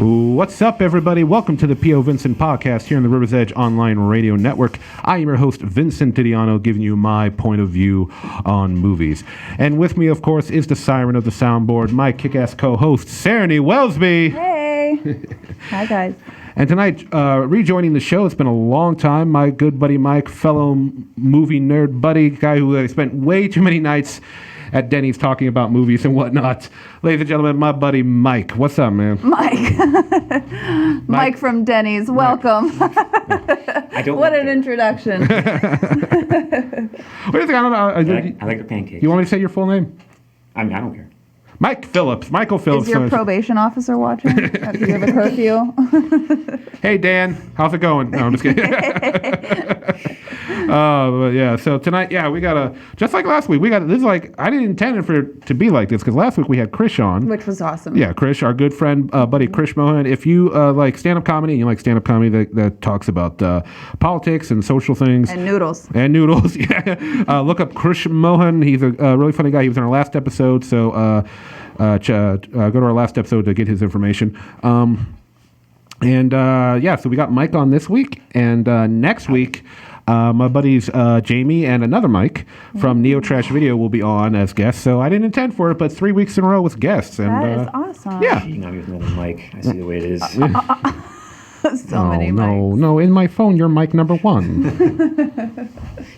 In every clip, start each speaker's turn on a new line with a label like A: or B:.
A: What's up, everybody? Welcome to the POVincent podcast here on the River's Edge Online Radio Network. I am your host, Vincent Didiano, giving you my point of view on movies. And with me, of course, is the siren of the soundboard, my kick-ass co-host, Sarany Wellesby.
B: Hey. Hi, guys.
A: And tonight, rejoining the show, it's been a long time, my good buddy Mike, fellow movie nerd buddy, guy who spent way too many nights at Denny's talking about movies and whatnot. Ladies and gentlemen, my buddy Mike. What's up, man?
B: Mike from Denny's. Welcome. What an introduction.
A: What do you think?
C: I like the pancakes.
A: You want me to say your full name?
C: I don't care.
A: Mike Phillips. Michael Phillips.
B: Is your probation officer watching? Do you have a curfew?
A: Hey, Dan. How's it going? No, I'm just kidding. But yeah, so tonight, we got just like last week, this is like, I didn't intend it for it to be like this, because last week we had Krish on.
B: Which was awesome.
A: Yeah, Krish, our good friend, buddy Krish Mohan. If you like stand-up comedy, and you like stand-up comedy that talks about politics and social things.
B: And noodles,
A: yeah. Look up Krish Mohan. He's a really funny guy. He was in our last episode, so go to our last episode to get his information. So we got Mike on this week, and next week, my buddies Jamie and another Mike from Neo Trash Video will be on as guests. So I didn't intend for it, but 3 weeks in a row with guests. And,
B: that is awesome.
A: Yeah.
C: Cheating on me with another mic. I see the way it is.
B: Many mics.
A: No. In my phone, you're mic number one.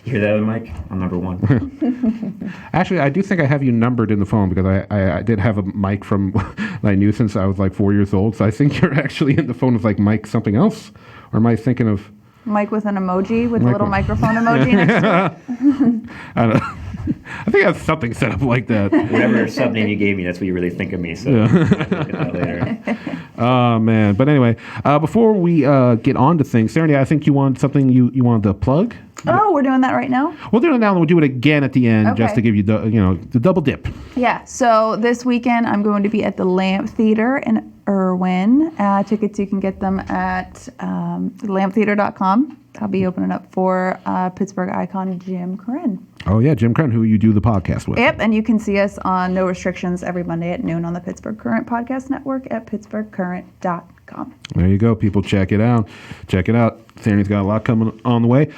C: You hear that other mic? I'm number one.
A: Actually, I do think I have you numbered in the phone, because I did have a mic from that I knew since I was like 4 years old. So I think you're actually in the phone with like Mike something else. Or am I thinking of...
B: Mike with an emoji, with a little microphone emoji next to it.
A: I don't know. I think I have something set up like that.
C: Whatever sub name you gave me, that's what you really think of me. So I'll look at that later.
A: Oh, man. But anyway, before we get on to things, Sarany, I think you wanted something you wanted to plug?
B: Oh, we're doing that right now?
A: We'll do it now, and we'll do it again at the end,
B: Okay.
A: just to give you the double dip.
B: Yeah, so this weekend I'm going to be at the Lamp Theater in Irwin. Tickets, you can get them at lamptheater.com. I'll be opening up for Pittsburgh icon Jim Krenn.
A: Oh, yeah, Jim Krenn, who you do the podcast with.
B: Yep, and you can see us on No Restrictions every Monday at noon on the Pittsburgh Current Podcast Network at pittsburghcurrent.com.
A: There you go, people. Check it out. Sarany's got a lot coming on the way.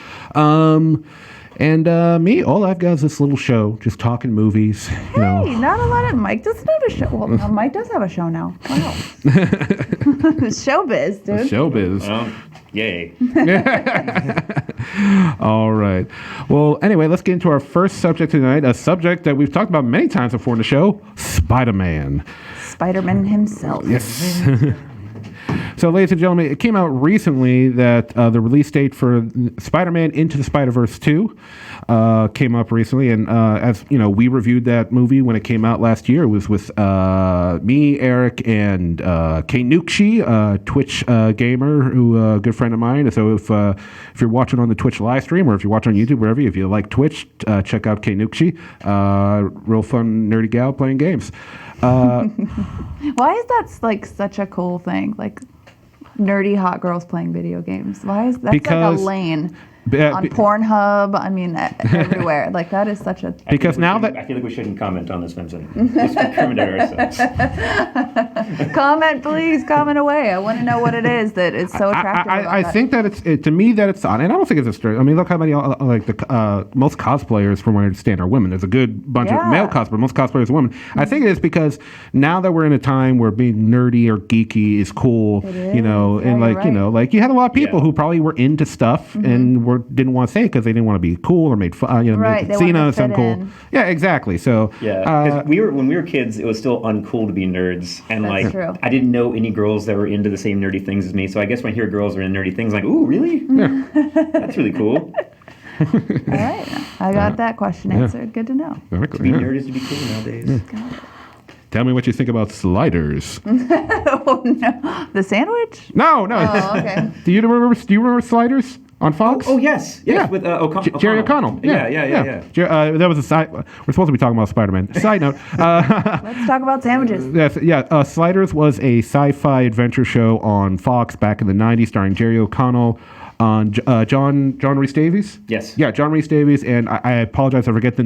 A: Me, all I've got is this little show, just talking movies.
B: Hey, not a lot of... Mike doesn't have a show. Well, no, Mike does have a show now. Wow. Showbiz, dude.
A: Showbiz.
C: Yay.
A: All right. Well, anyway, let's get into our first subject tonight, a subject that we've talked about many times before in the show, Spider-Man.
B: Spider-Man himself.
A: Yes. So, ladies and gentlemen, it came out recently that the release date for Spider-Man Into the Spider-Verse 2 came up recently. And as you know, we reviewed that movie when it came out last year. It was with me, Eric, and Kate Nukshi, Twitch gamer, who a good friend of mine. So if you're watching on the Twitch live stream, or if you're watching on YouTube, wherever, if you like Twitch, check out Kate Nukshi. Real fun, nerdy gal playing games.
B: Why is that like such a cool thing? Like nerdy hot girls playing video games. Why is that like a lane on Pornhub? I mean, everywhere. Like that is such a...
A: Because now
C: I feel like we shouldn't comment on this, Vincent. Let's incriminate ourselves.
B: Comment, please. Comment away. I want to know what it is that is so attractive
A: I think that to me that it's on, and I don't think it's a straight. I mean, look how many like the most cosplayers, from what I understand, are women. There's a good bunch of male cosplayers. Most cosplayers are women. Mm-hmm. I think it is because now that we're in a time where being nerdy or geeky is cool, and like like you had a lot of people who probably were into stuff and didn't want to say it because they didn't want to be cool or made fun,
B: right,
A: seen as uncool. Yeah, exactly. So
C: because when we were kids, it was still uncool to be nerds, and
B: that's true.
C: I didn't know any girls that were into the same nerdy things as me. So I guess when I hear girls are into nerdy things, I'm like, ooh, really? Yeah. That's really cool.
B: All right, I got that question answered. Good to know.
C: To be nerd is to be cool nowadays.
B: Got it.
A: Tell me what you think about Sliders.
B: Oh no, the sandwich?
A: No.
B: Oh, okay.
A: Do you remember Sliders? On Fox?
C: Oh yes, with
A: Jerry O'Connell.
C: Yeah.
A: That was a side. We're supposed to be talking about Spider-Man. Side note.
B: Let's talk about sandwiches.
A: Yes, Sliders was a sci-fi adventure show on Fox back in the '90s, starring Jerry O'Connell, on John Rhys Davies.
C: Yes.
A: Yeah, John Rhys Davies, and I apologize, I forget the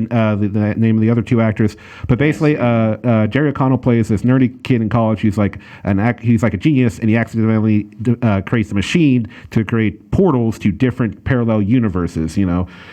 A: name of the other two actors, but basically, Jerry O'Connell plays this nerdy kid in college. He's like he's like a genius, and he accidentally creates a machine to create portals to different parallel universes.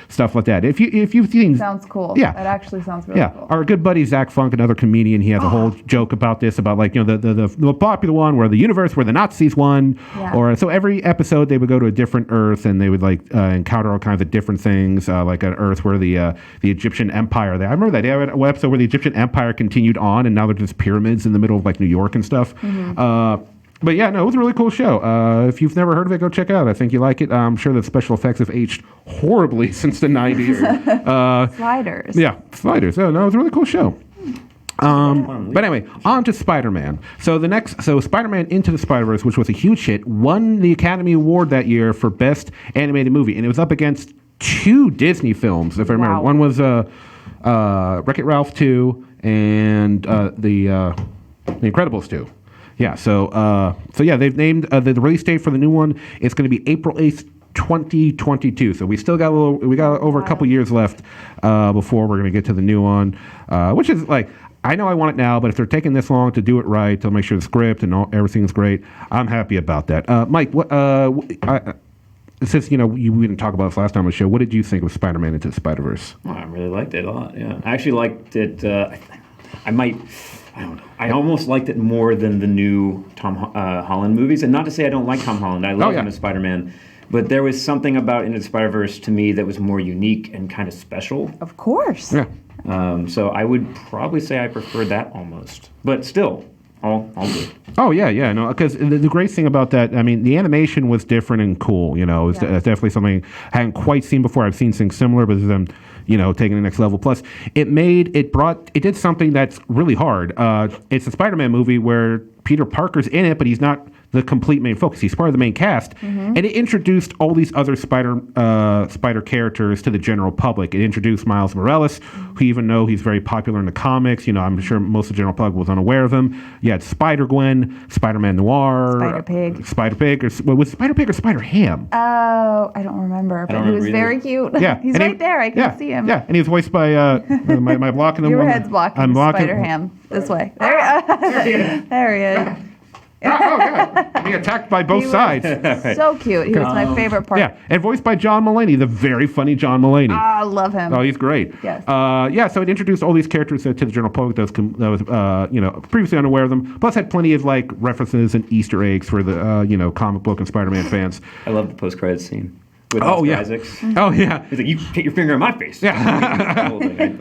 A: Stuff like that. If you've seen,
B: Sounds cool.
A: Yeah,
B: It actually sounds really cool.
A: Our good buddy Zach Funk, another comedian, he has a whole joke about this, about like the popular one where the universe where the Nazis won, or so every episode they would go to a different Earth and they would like encounter all kinds of different things, like an Earth where the Egyptian Empire. I remember that they had an episode where the Egyptian Empire continued on, and now there's just pyramids in the middle of like New York and stuff. But yeah, no, it was a really cool show. If you've never heard of it, go check it out. I think you like it. I'm sure the special effects have aged horribly since the 90s.
B: Sliders.
A: Yeah, Sliders. Oh, no, it was a really cool show. But anyway, on to Spider-Man. So Spider-Man Into the Spider-Verse, which was a huge hit, won the Academy Award that year for Best Animated Movie, and it was up against 2 Disney films, if I remember.
B: Wow.
A: One was Wreck-It Ralph 2 and The Incredibles 2. Yeah, so yeah, they've named the release date for the new one. It's going to be April 8th, 2022. So we still got over a couple years left before we're going to get to the new one, which is like, I know I want it now, but if they're taking this long to do it right, to make sure the script and everything's great, I'm happy about that. Mike, since we didn't talk about this last time on the show, what did you think of Spider-Man Into the Spider-Verse?
C: Oh, I really liked it a lot. Yeah, I actually liked it. I don't know. I almost liked it more than the new Tom Holland movies. And not to say I don't like Tom Holland. I love him as Spider-Man. But there was something about Into the Spider-Verse to me that was more unique and kind of special.
B: Of course.
A: Yeah.
C: So I would probably say I prefer that almost. But still, all good.
A: Oh, yeah, no, because the great thing about that, I mean, the animation was different and cool, it's definitely something I hadn't quite seen before. I've seen things similar, but them, taking the next level. Plus, it did something that's really hard. It's a Spider-Man movie where Peter Parker's in it, but he's not the complete main focus. He's part of the main cast, and it introduced all these other spider characters to the general public. It introduced Miles Morales, who even though he's very popular in the comics, I'm sure most of the general public was unaware of him. You had Spider-Gwen, Spider-Man Noir,
B: Spider-Pig,
A: or was Spider-Pig or Spider-Ham?
B: Oh, I don't remember, but he was very cute.
A: Yeah,
B: he's right there. I can see him.
A: Yeah, and he was voiced by my blocking him.
B: Your head's blocking. I'm blocking Spider-Ham this way. There he is.
A: Being attacked by both sides.
B: So cute. He was my favorite part.
A: Yeah, and voiced by John Mulaney, the very funny John Mulaney.
B: I love him.
A: Oh, he's great.
B: Yes.
A: So it introduced all these characters to the general public that was previously unaware of them. Plus, had plenty of like references and Easter eggs for the comic book and Spider-Man fans.
C: I love the post-credits scene. With Isaacs.
A: Oh, yeah.
C: He's like, you get your finger in my face.
A: Yeah.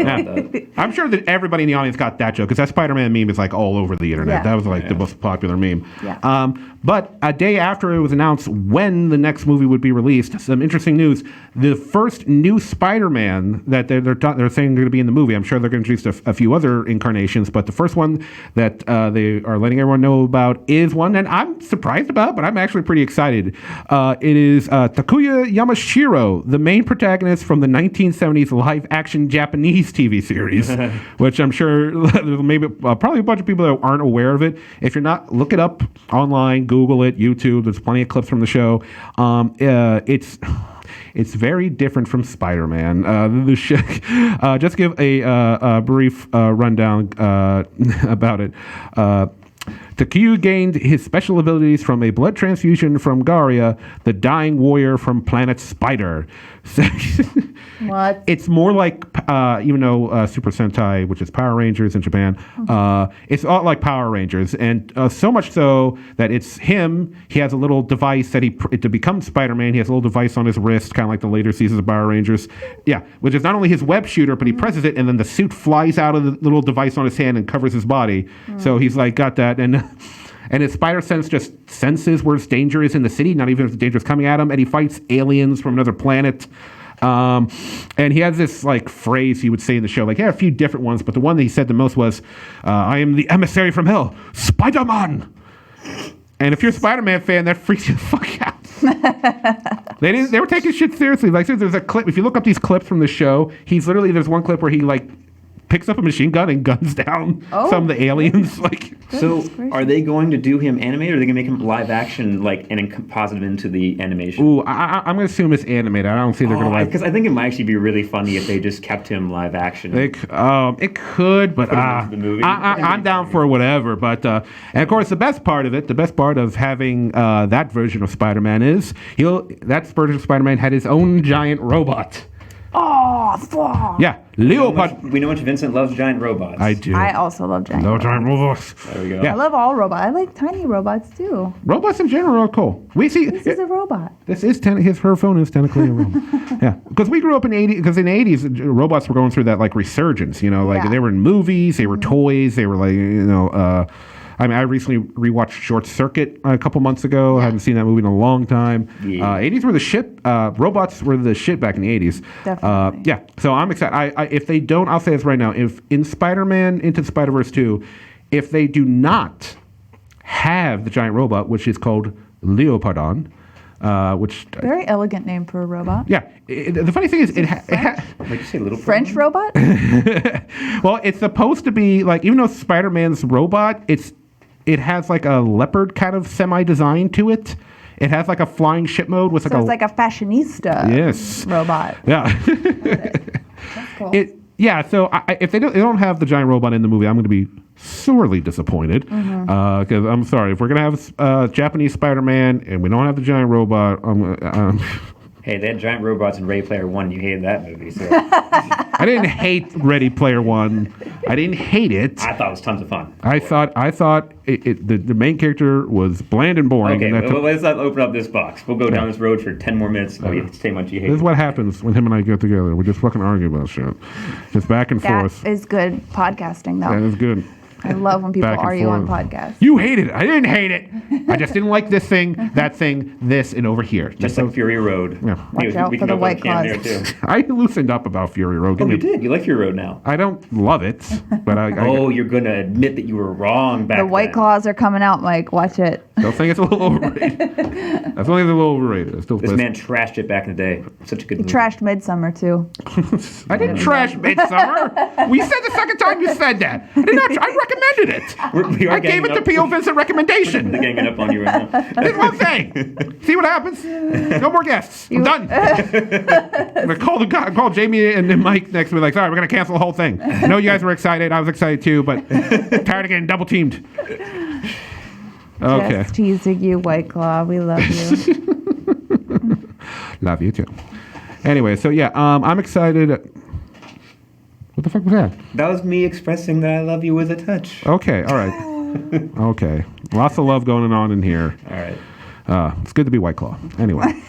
C: I
A: I'm sure that everybody in the audience got that joke because that Spider-Man meme is like all over the internet.
B: Yeah.
A: That was like the most popular meme.
B: Yeah.
A: But a day after it was announced when the next movie would be released, some interesting news. The first new Spider-Man that they're saying they're going to be in the movie, I'm sure they're going to introduce a few other incarnations, but the first one that they are letting everyone know about is one that I'm surprised about, but I'm actually pretty excited. It is Takuya Yamashiro, the main protagonist from the 1970s live-action Japanese TV series, which I'm sure there's probably a bunch of people that aren't aware of it. If you're not, look it up online, Google it, YouTube. There's plenty of clips from the show. It's very different from Spider-Man. Just give a brief rundown about it. Takuya gained his special abilities from a blood transfusion from Garia, the dying warrior from planet Spider.
B: What?
A: It's more like, even though Super Sentai, which is Power Rangers in Japan, it's all like Power Rangers. And so much so that it's him, he has a little device that to become Spider-Man, he has a little device on his wrist, kind of like the later seasons of Power Rangers. Yeah, which is not only his web shooter, but he presses it, and then the suit flies out of the little device on his hand and covers his body. So he's like, got that. And his spider sense just senses where danger is in the city, not even if the danger is coming at him, and he fights aliens from another planet. And he has this like phrase he would say in the show, like, a few different ones, but the one that he said the most was, I am the emissary from hell, Spider-Man. And if you're a Spider-Man fan, that freaks you the fuck out. They were taking shit seriously. Like, there's a clip, if you look up these clips from the show, there's one clip where he like picks up a machine gun and guns down some of the aliens. Like,
C: so are they going to do him animated, or are they going to make him live action, like, and then composite him into the animation?
A: ooh, I'm going to assume it's animated. I don't see they're going to
C: Because I think it might actually be really funny if they just kept him live action.
A: It could, but
C: into the movie.
A: I'm down for whatever. But and of course, the best part of having that version of Spider-Man is that version of Spider-Man had his own giant robot.
B: Oh, fuck.
A: Yeah, Leopard.
C: We know much Vincent loves giant robots.
A: I do.
B: I also love giant
A: No
B: robots.
A: giant robots.
C: There we go.
A: Yeah.
B: I love all robots. I like tiny robots too.
A: Robots in general are cool. We see
B: This is a robot.
A: her phone is technically a robot. Yeah, because we grew up in the 80s. Because in the 80s, robots were going through that like resurgence. You know, like
B: Yeah.
A: they were in movies, they were toys, they were like I mean, I recently rewatched Short Circuit a couple months ago. I hadn't seen that movie in a long time.
C: Yeah.
A: 80s were the shit. Robots were the shit back in the 80s.
B: Definitely.
A: Yeah. So I'm excited. If they don't, I'll say this right now. If in Spider-Man Into the Spider-Verse 2, if they do not have the giant robot, which is called Leopardon, which
B: Very elegant name for a robot.
A: yeah. The funny thing is,
C: Like you say, little
B: French robot?
A: well, it's supposed to be like, even though Spider-Man's robot, it has like a leopard kind of semi-design to it. It has like a flying ship mode with like
B: So it's like a fashionista
A: yes,
B: robot.
A: yeah.
B: That's cool.
A: So if they don't have the giant robot in the movie, I'm going to be sorely disappointed. Because I'm sorry, if we're going to have Japanese Spider-Man and we don't have the giant robot,
C: Hey, they had giant robots in Ready Player One. You hated that movie, so
A: I didn't hate Ready Player One. I didn't hate it.
C: I thought it was tons of fun.
A: I thought the main character was bland and boring.
C: Okay,
A: and
C: well, let's not open up this box. We'll go down this road for 10 more minutes. Oh, you say much you hate.
A: this is what happens when him and I get together. We just fucking argue about shit. Just back and
B: That
A: forth.
B: is good podcasting,
A: That
B: though.
A: is good.
B: I love when people
A: Back and
B: argue on
A: forth.
B: podcasts.
A: You hated it. I didn't hate it. I just didn't like this thing, that thing, this, and over here.
C: Just like Fury Road.
A: Yeah.
B: Watch out
C: we
B: for
C: can
B: the
C: open a
B: White
C: can there,
B: Claws.
C: too.
A: I loosened up about Fury Road.
C: Oh, you did. You like Fury Road now.
A: I don't love it, but
C: Oh, you're going to admit that you were wrong back
B: The White
C: then.
B: Claws are coming out, Mike. Watch it.
A: still think it's a little overrated. I still think it's a little overrated. It's still
C: This man trashed it back in the day. Such a good movie.
B: Trashed Midsummer, too.
A: I didn't trash Midsummer. We said the second time you said that. I did not. I recommended it.
C: We are
A: I gave it the POVincent recommendation.
C: They're ganging up on you right now.
A: That's one thing. See what happens? No more guests. I'm done. I'm gonna call Jamie and then Mike next week. Like, sorry, we're gonna cancel the whole thing. I know you guys were excited. I was excited too, but tired of getting double teamed. Okay.
B: Just teasing you, White Claw. We love you.
A: Love you too. Anyway, so yeah, I'm excited. What the fuck was that?
C: That was me expressing that I love you with a touch.
A: Okay, all right. Okay. Lots of love going on in here.
C: All right.
A: It's good to be White Claw. Anyway.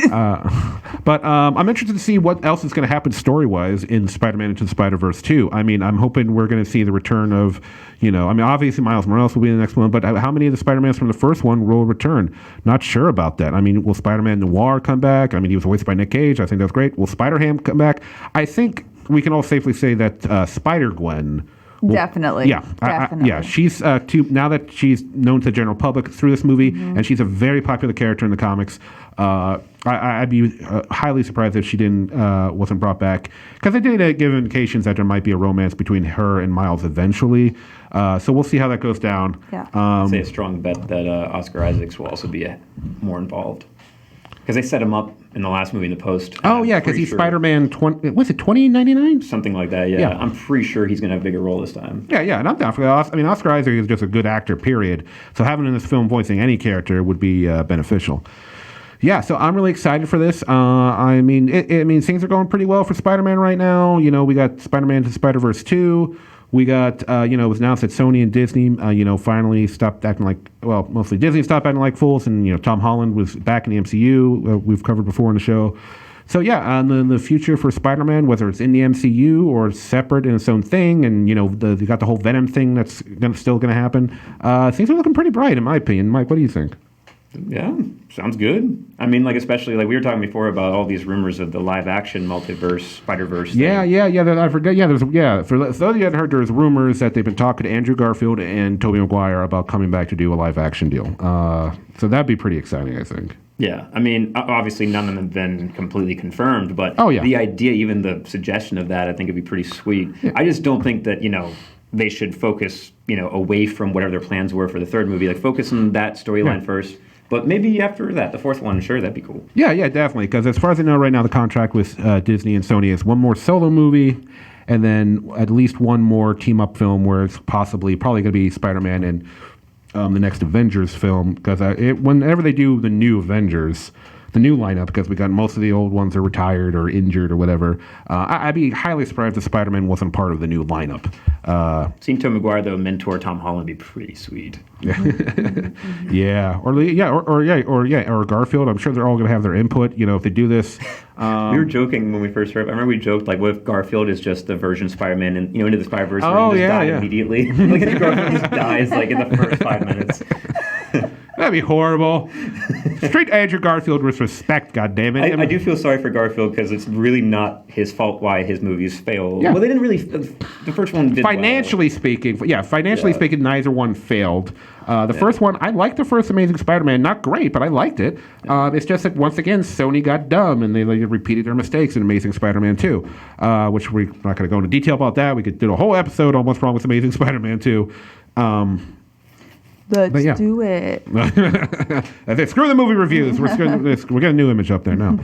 A: But I'm interested to see what else is going to happen story-wise in Spider-Man Into the Spider-Verse 2. I mean, I'm hoping we're going to see the return of, obviously Miles Morales will be in the next one, but how many of the Spider-Mans from the first one will return? Not sure about that. I mean, will Spider-Man Noir come back? I mean, he was voiced by Nick Cage. I think that's great. Will Spider-Ham come back? I think we can all safely say that Spider-Gwen...
B: Definitely.
A: Yeah,
B: Definitely.
A: yeah. She's now that she's known to the general public through this movie, and she's a very popular character in the comics. I'd be highly surprised if she wasn't brought back, because they did give indications that there might be a romance between her and Miles eventually. So we'll see how that goes down.
B: Yeah.
C: I'd say a strong bet that Oscar Isaacs will also be more involved. Because they set him up in the last movie in the post.
A: Oh, yeah, because he's Spider-Man 2099?
C: Something like that, yeah.
A: Yeah.
C: I'm pretty sure he's going to have a bigger role this time.
A: Yeah, and I'm down for that. I mean, Oscar Isaac is just a good actor, period. So having him in this film voicing any character would be beneficial. Yeah, so I'm really excited for this. I mean, things are going pretty well for Spider-Man right now. We got Spider-Man Into Spider-Verse 2. We got, it was announced that Sony and Disney, finally stopped acting like, well, mostly Disney stopped acting like fools, and, Tom Holland was back in the MCU, we've covered before in the show. So, yeah, and then the future for Spider-Man, whether it's in the MCU or separate in its own thing, and, they got the whole Venom thing that's still going to happen, things are looking pretty bright, in my opinion. Mike, what do you think?
C: Yeah, sounds good. I mean, especially, we were talking before about all these rumors of the live-action multiverse, Spider-Verse thing.
A: Yeah. I forget. Yeah, for those of you that heard, there's rumors that they've been talking to Andrew Garfield and Tobey Maguire about coming back to do a live-action deal. So that'd be pretty exciting, I think.
C: Yeah, I mean, obviously none of them have been completely confirmed, but the idea, even the suggestion of that, I think would be pretty sweet. Yeah. I just don't think that, they should focus, away from whatever their plans were for the third movie. Like, focus on that storyline first. But maybe after that, the fourth one, sure, that'd be cool.
A: Yeah, definitely. Because as far as I know right now, the contract with Disney and Sony is one more solo movie, and then at least one more team-up film where it's probably going to be Spider-Man and the next Avengers film. Because whenever they do the new Avengers, the new lineup, because we got most of the old ones are retired or injured or whatever, I'd be highly surprised if Spider-Man wasn't part of the new lineup.
C: Seeing Tobey Maguire, though, mentor Tom Holland would be pretty sweet.
A: Yeah, or Garfield. I'm sure they're all going to have their input. If they do this.
C: We were joking when we first heard. I remember we joked like, what if Garfield is just the version of Spider-Man and into the Spider-Verse and just die immediately? Like if Garfield just dies like in the first 5 minutes.
A: That'd be horrible. Treat Andrew Garfield with respect, goddammit.
C: I do feel sorry for Garfield because it's really not his fault why his movies fail. Yeah. Well, they didn't really. The first one did
A: financially speaking, speaking, neither one failed. The first one, I liked the first Amazing Spider-Man. Not great, but I liked it. It's just that once again, Sony got dumb and they repeated their mistakes in Amazing Spider-Man 2, which we're not going to go into detail about that. We could do a whole episode on what's wrong with Amazing Spider-Man 2.
B: Let's do it.
A: Screw the movie reviews. We're getting a new image up there now.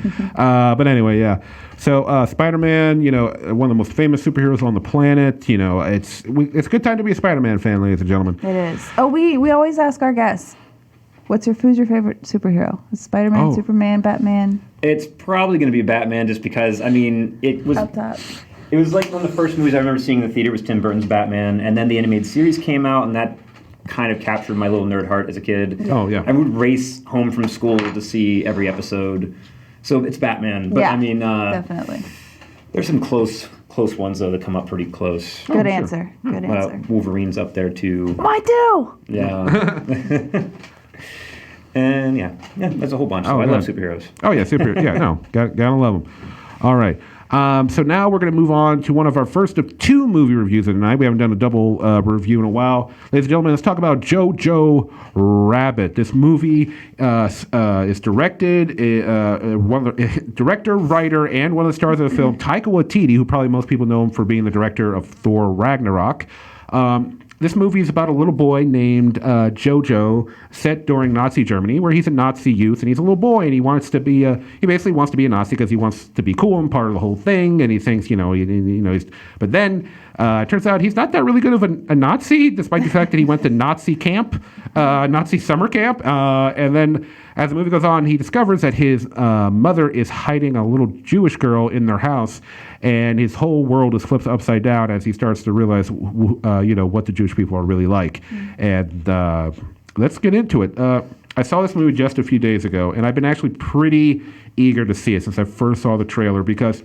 A: But anyway, yeah. So Spider-Man, one of the most famous superheroes on the planet. It's a good time to be a Spider-Man fan, ladies and gentlemen.
B: It is. Oh, we always ask our guests, who's your favorite superhero? Is Spider-Man, Superman, Batman?
C: It's probably going to be Batman, just because it was
B: up top.
C: It was like one of the first movies I remember seeing in the theater was Tim Burton's Batman, and then the animated series came out, and that kind of captured my little nerd heart as a kid.
A: Oh, yeah.
C: I would race home from school to see every episode. So it's Batman. But
B: definitely.
C: There's some close ones, though, that come up pretty close.
B: Good answer. Sure. Good answer.
C: Wolverine's up there, too.
B: Mine too!
C: Yeah. And, that's a whole bunch. So I love superheroes.
A: Oh, yeah, superheroes. Yeah, no, gotta love them. All right. So now we're going to move on to one of our first of two movie reviews of the night. We haven't done a double review in a while. Ladies and gentlemen, let's talk about Jojo Rabbit. This movie is directed, director, writer, and one of the stars of the film, Taika Waititi, who probably most people know him for being the director of Thor Ragnarok. This movie is about a little boy named Jojo, set during Nazi Germany, where he's a Nazi youth, and he's a little boy, and he basically wants to be a Nazi because he wants to be cool and part of the whole thing, and he thinks, but then it turns out he's not that really good of a Nazi, despite the fact that he went to Nazi camp, Nazi summer camp, and then as the movie goes on, he discovers that his mother is hiding a little Jewish girl in their house, and his whole world is flipped upside down as he starts to realize, what the Jewish people are really like. And let's get into it. I saw this movie just a few days ago, and I've been actually pretty eager to see it since I first saw the trailer because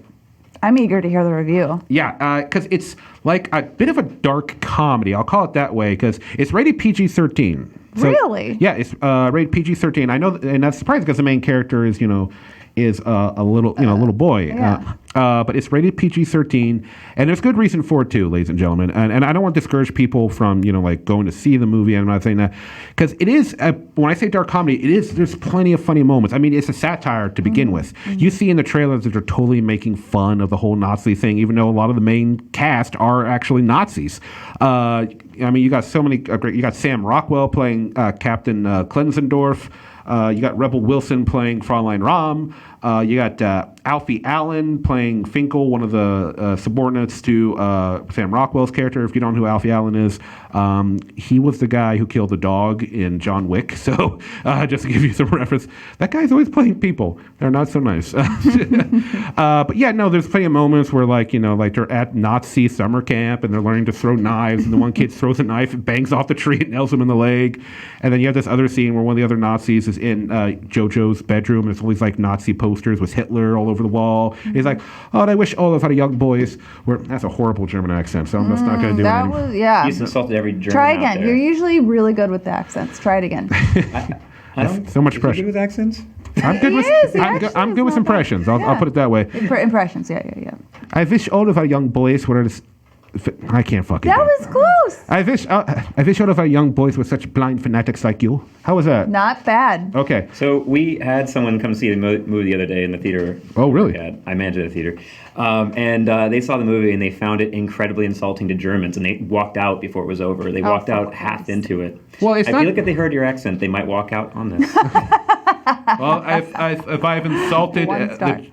B: I'm eager to hear the review.
A: Yeah, because it's like a bit of a dark comedy. I'll call it that way because it's rated PG-13. So,
B: really?
A: Yeah, it's rated PG-13. I know, and that's surprising because the main character is a little boy.
B: Yeah.
A: But it's rated PG-13, and there's good reason for it too, ladies and gentlemen. And I don't want to discourage people from going to see the movie. I'm not saying that because it is when I say dark comedy, there's plenty of funny moments. I mean, it's a satire to begin with. Mm-hmm. You see in the trailers that they're totally making fun of the whole Nazi thing, even though a lot of the main cast are actually Nazis. I mean, you got so many great. You got Sam Rockwell playing Captain Klenzendorf. You got Rebel Wilson playing Fraulein Rahm. You got Alfie Allen playing Finkel, one of the subordinates to Sam Rockwell's character. If you don't know who Alfie Allen is, he was the guy who killed the dog in John Wick. So just to give you some reference, that guy's always playing people. They're not so nice. But yeah, no, there's plenty of moments where like they're at Nazi summer camp and they're learning to throw knives, and the one kid throws a knife and bangs off the tree and nails him in the leg. And then you have this other scene where one of the other Nazis is in Jojo's bedroom. There's all these like Nazi posters with Hitler all over the wall. Mm-hmm. He's like, "Oh, I wish all of our young boys were." That's a horrible German accent, so I'm just not going to do it anymore.
C: He's insulted every German.
B: Try again. You're usually really good with the accents. Try it again.
C: I don't.
A: So much pressure.
C: Good with accents.
A: I'm good with impressions. I'll put it that way.
B: Impressions. Yeah.
A: I wish all of our young boys were I can't fucking.
B: That was close.
A: I wish all of our young boys were such blind fanatics like you. How was that?
B: Not bad.
A: Okay.
C: So we had someone come see the movie the other day in the theater.
A: Oh, really?
C: I managed at a theater. And they saw the movie and they found it incredibly insulting to Germans, and they walked out before it was over. They walked out half into it.
A: Well, I feel
C: like if they heard your accent, they might walk out on this.
A: Well, if I've insulted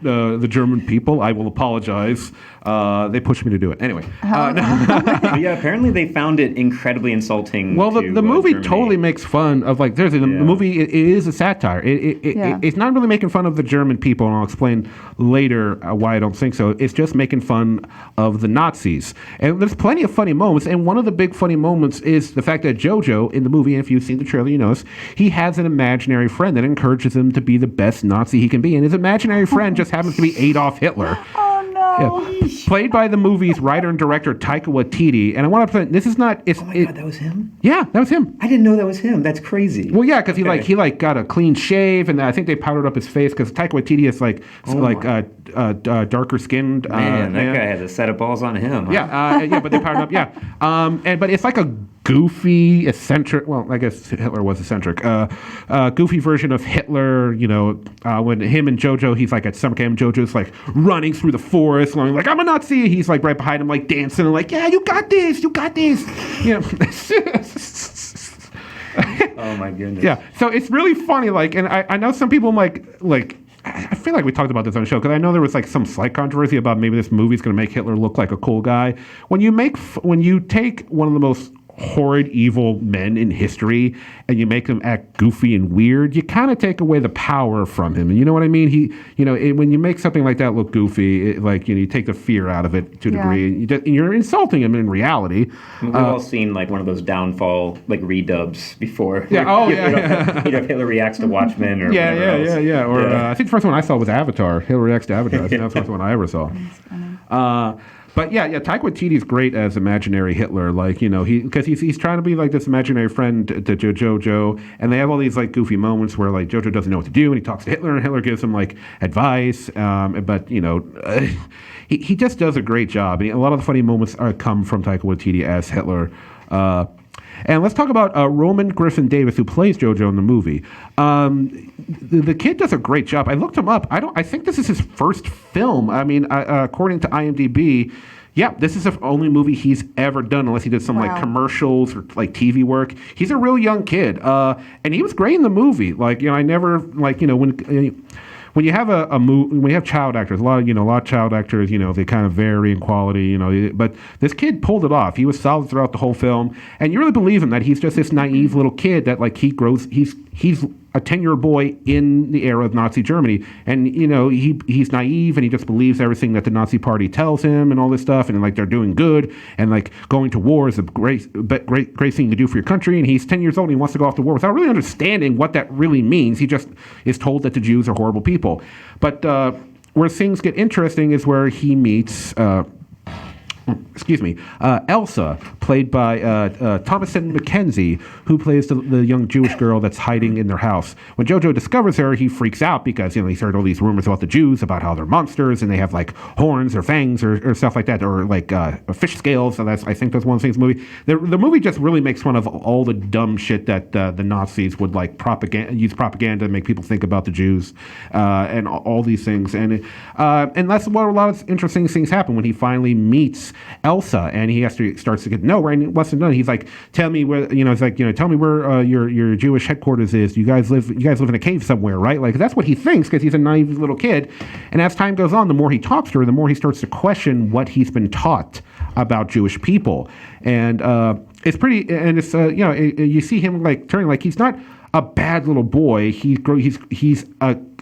A: the German people, I will apologize. They pushed me to do it. Anyway.
C: Yeah, apparently they found it incredibly insulting.
A: Well, the movie
C: Germany.
A: Totally makes fun of, like, the movie it is a satire. It's not really making fun of the German people, and I'll explain later why I don't think so. It's just making fun of the Nazis. And there's plenty of funny moments, and one of the big funny moments is the fact that Jojo, in the movie, and if you've seen the trailer, you know this, he has an imaginary friend that encourages him to be the best Nazi he can be, and his imaginary friend just happens to be Adolf Hitler.
B: Oh, no.
A: Yeah. Played by the movie's writer and director Taika Waititi, and I want to put this is not.
C: Oh my God, that was him?
A: Yeah, that was him.
C: I didn't know that was him. That's crazy.
A: Well, yeah, because he got a clean shave, and I think they powdered up his face because Taika Waititi is darker skinned.
C: Man, that guy has a set of balls on him. Huh?
A: Yeah, but they powdered up. Yeah, but it's like a goofy, eccentric. Well, I guess Hitler was eccentric. Goofy version of Hitler. You know, when him and Jojo, he's like at summer camp. Jojo's like running through the forest, going like, "I'm a Nazi." He's like right behind him, like dancing and like, "Yeah, you got this, you got this." You know.
C: Oh my goodness.
A: Yeah, so it's really funny. Like, and I know some people like. I feel like we talked about this on the show because I know there was like some slight controversy about maybe this movie's going to make Hitler look like a cool guy. When you take one of the most horrid, evil men in history and you make him act goofy and weird, you kind of take away the power from him. And you know what I mean? When you make something like that look goofy, you take the fear out of it to a degree. And you're insulting him in reality.
C: We've all seen like one of those downfall like redubs before.
A: Yeah.
C: Hitler reacts to Watchmen or
A: yeah. Or I think the first one I saw was Avatar. Hitler reacts to Avatar. I think that's the first one I ever saw. But yeah, Taika Waititi's great as imaginary Hitler, because he's trying to be like this imaginary friend to Jojo, and they have all these like goofy moments where like Jojo doesn't know what to do, and he talks to Hitler, and Hitler gives him like advice, but he just does a great job, and a lot of the funny moments come from Taika Waititi as Hitler. And let's talk about Roman Griffin Davis, who plays Jojo in the movie. The kid does a great job. I looked him up. I think this is his first film. I mean, according to IMDb, this is the only movie he's ever done, unless he did some like commercials or like TV work. He's a real young kid, and he was great in the movie. I never when you have when you have child actors, a lot of child actors, they kind of vary in quality, but this kid pulled it off. He was solid throughout the whole film, and you really believe him that he's just this naive little kid that like he grows. He's a 10-year-old boy in the era of Nazi Germany, and he's naive and he just believes everything that the Nazi Party tells him and all this stuff, and like they're doing good, and like going to war is a great thing to do for your country. And he's 10 years old and he wants to go off to war without really understanding what that really means. He just is told that the Jews are horrible people. But where things get interesting is where he meets. Elsa, played by Thomasin McKenzie, who plays the young Jewish girl that's hiding in their house. When Jojo discovers her, he freaks out because he's heard all these rumors about the Jews, about how they're monsters and they have like horns or fangs or stuff like that, or like fish scales. So I think that's one of the things in the movie. The movie just really makes fun of all the dumb shit that the Nazis would like use propaganda to make people think about the Jews and all these things. And that's where a lot of interesting things happen when he finally meets Elsa, and he starts to get nowhere, and what's done. He's like, tell me where, tell me where your Jewish headquarters is. You guys live in a cave somewhere, right? Like that's what he thinks because he's a naive little kid. And as time goes on, the more he talks to her, the more he starts to question what he's been taught about Jewish people. And it's pretty, and it's you see him like turning, like he's not a bad little boy. He's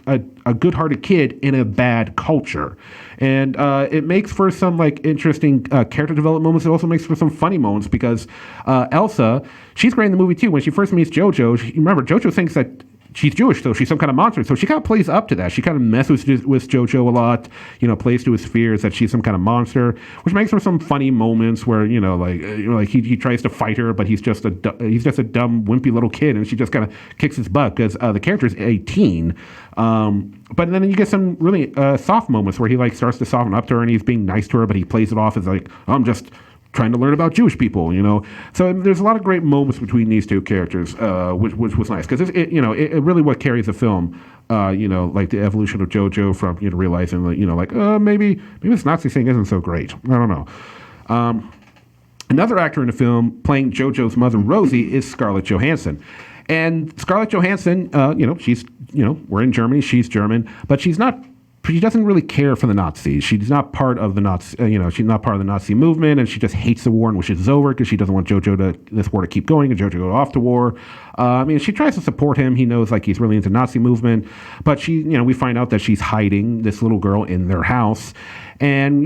A: a good-hearted kid in a bad culture. And it makes for some like interesting character development moments. It also makes for some funny moments because Elsa, she's great in the movie too. When she first meets Jojo, remember Jojo thinks that she's Jewish, so she's some kind of monster. So she kind of plays up to that. She kind of messes with Jojo a lot, plays to his fears that she's some kind of monster, which makes for some funny moments where he tries to fight her, but he's just a dumb wimpy little kid, and she just kind of kicks his butt because the character is 18. But then you get some really soft moments where he like starts to soften up to her and he's being nice to her, but he plays it off as like, I'm just trying to learn about Jewish people, So there's a lot of great moments between these two characters, which was nice because it really what carries the film. Like the evolution of Jojo from realizing that maybe this Nazi thing isn't so great. I don't know. Another actor in the film playing Jojo's mother Rosie is Scarlett Johansson, and Scarlett Johansson, she's we're in Germany, she's German, but she's not. She doesn't really care for the Nazis. She's not part of the Nazi, she's not part of the Nazi movement, and she just hates the war and wishes it's over because she doesn't want this war to keep going and Jojo to go off to war. She tries to support him. He knows he's really into Nazi movement, but we find out that she's hiding this little girl in their house, and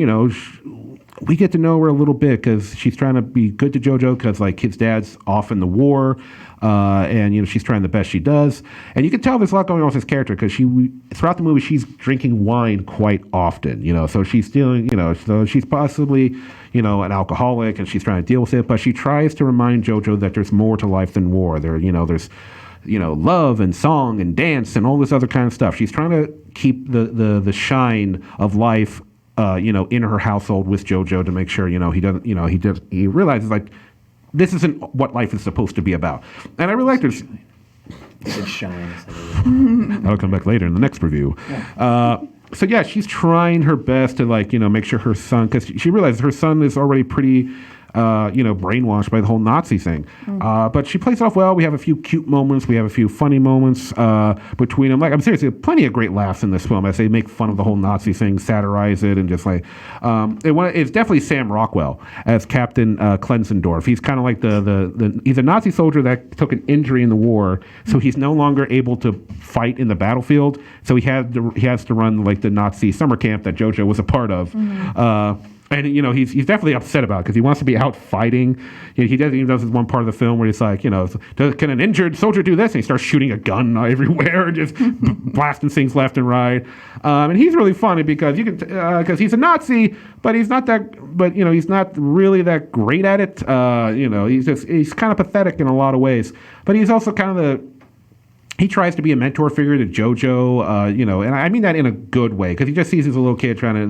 A: we get to know her a little bit because she's trying to be good to Jojo because his dad's off in the war. And she's trying the best she does, and you can tell there's a lot going on with this character because throughout the movie she's drinking wine quite often, so she's stealing, so she's possibly an alcoholic and she's trying to deal with it, but she tries to remind Jojo that there's more to life than war. There's love and song and dance and all this other kind of stuff. She's trying to keep the shine of life in her household with Jojo to make sure he realizes this isn't what life is supposed to be about. And I really like this.
C: You said shine.
A: That'll come back later in the next review. Yeah. She's trying her best to make sure her son, because she realizes her son is already pretty brainwashed by the whole Nazi thing. But she plays it off well. We have a few cute moments. We have a few funny moments between them. I'm seriously, plenty of great laughs in this film as they make fun of the whole Nazi thing, satirize it, and just it's definitely Sam Rockwell as Captain Klenzendorf. He's kind of like he's a Nazi soldier that took an injury in the war, so he's no longer able to fight in the battlefield. So he has to run the Nazi summer camp that Jojo was a part of. And he's definitely upset about it because he wants to be out fighting. He does this one part of the film where he's like, can an injured soldier do this? And he starts shooting a gun everywhere and just blasting things left and right. And he's really funny because because he's a Nazi, but he's not he's not really that great at it. He's kind of pathetic in a lot of ways, but he's also kind of he tries to be a mentor figure to Jojo, and I mean that in a good way because he just sees this little kid trying to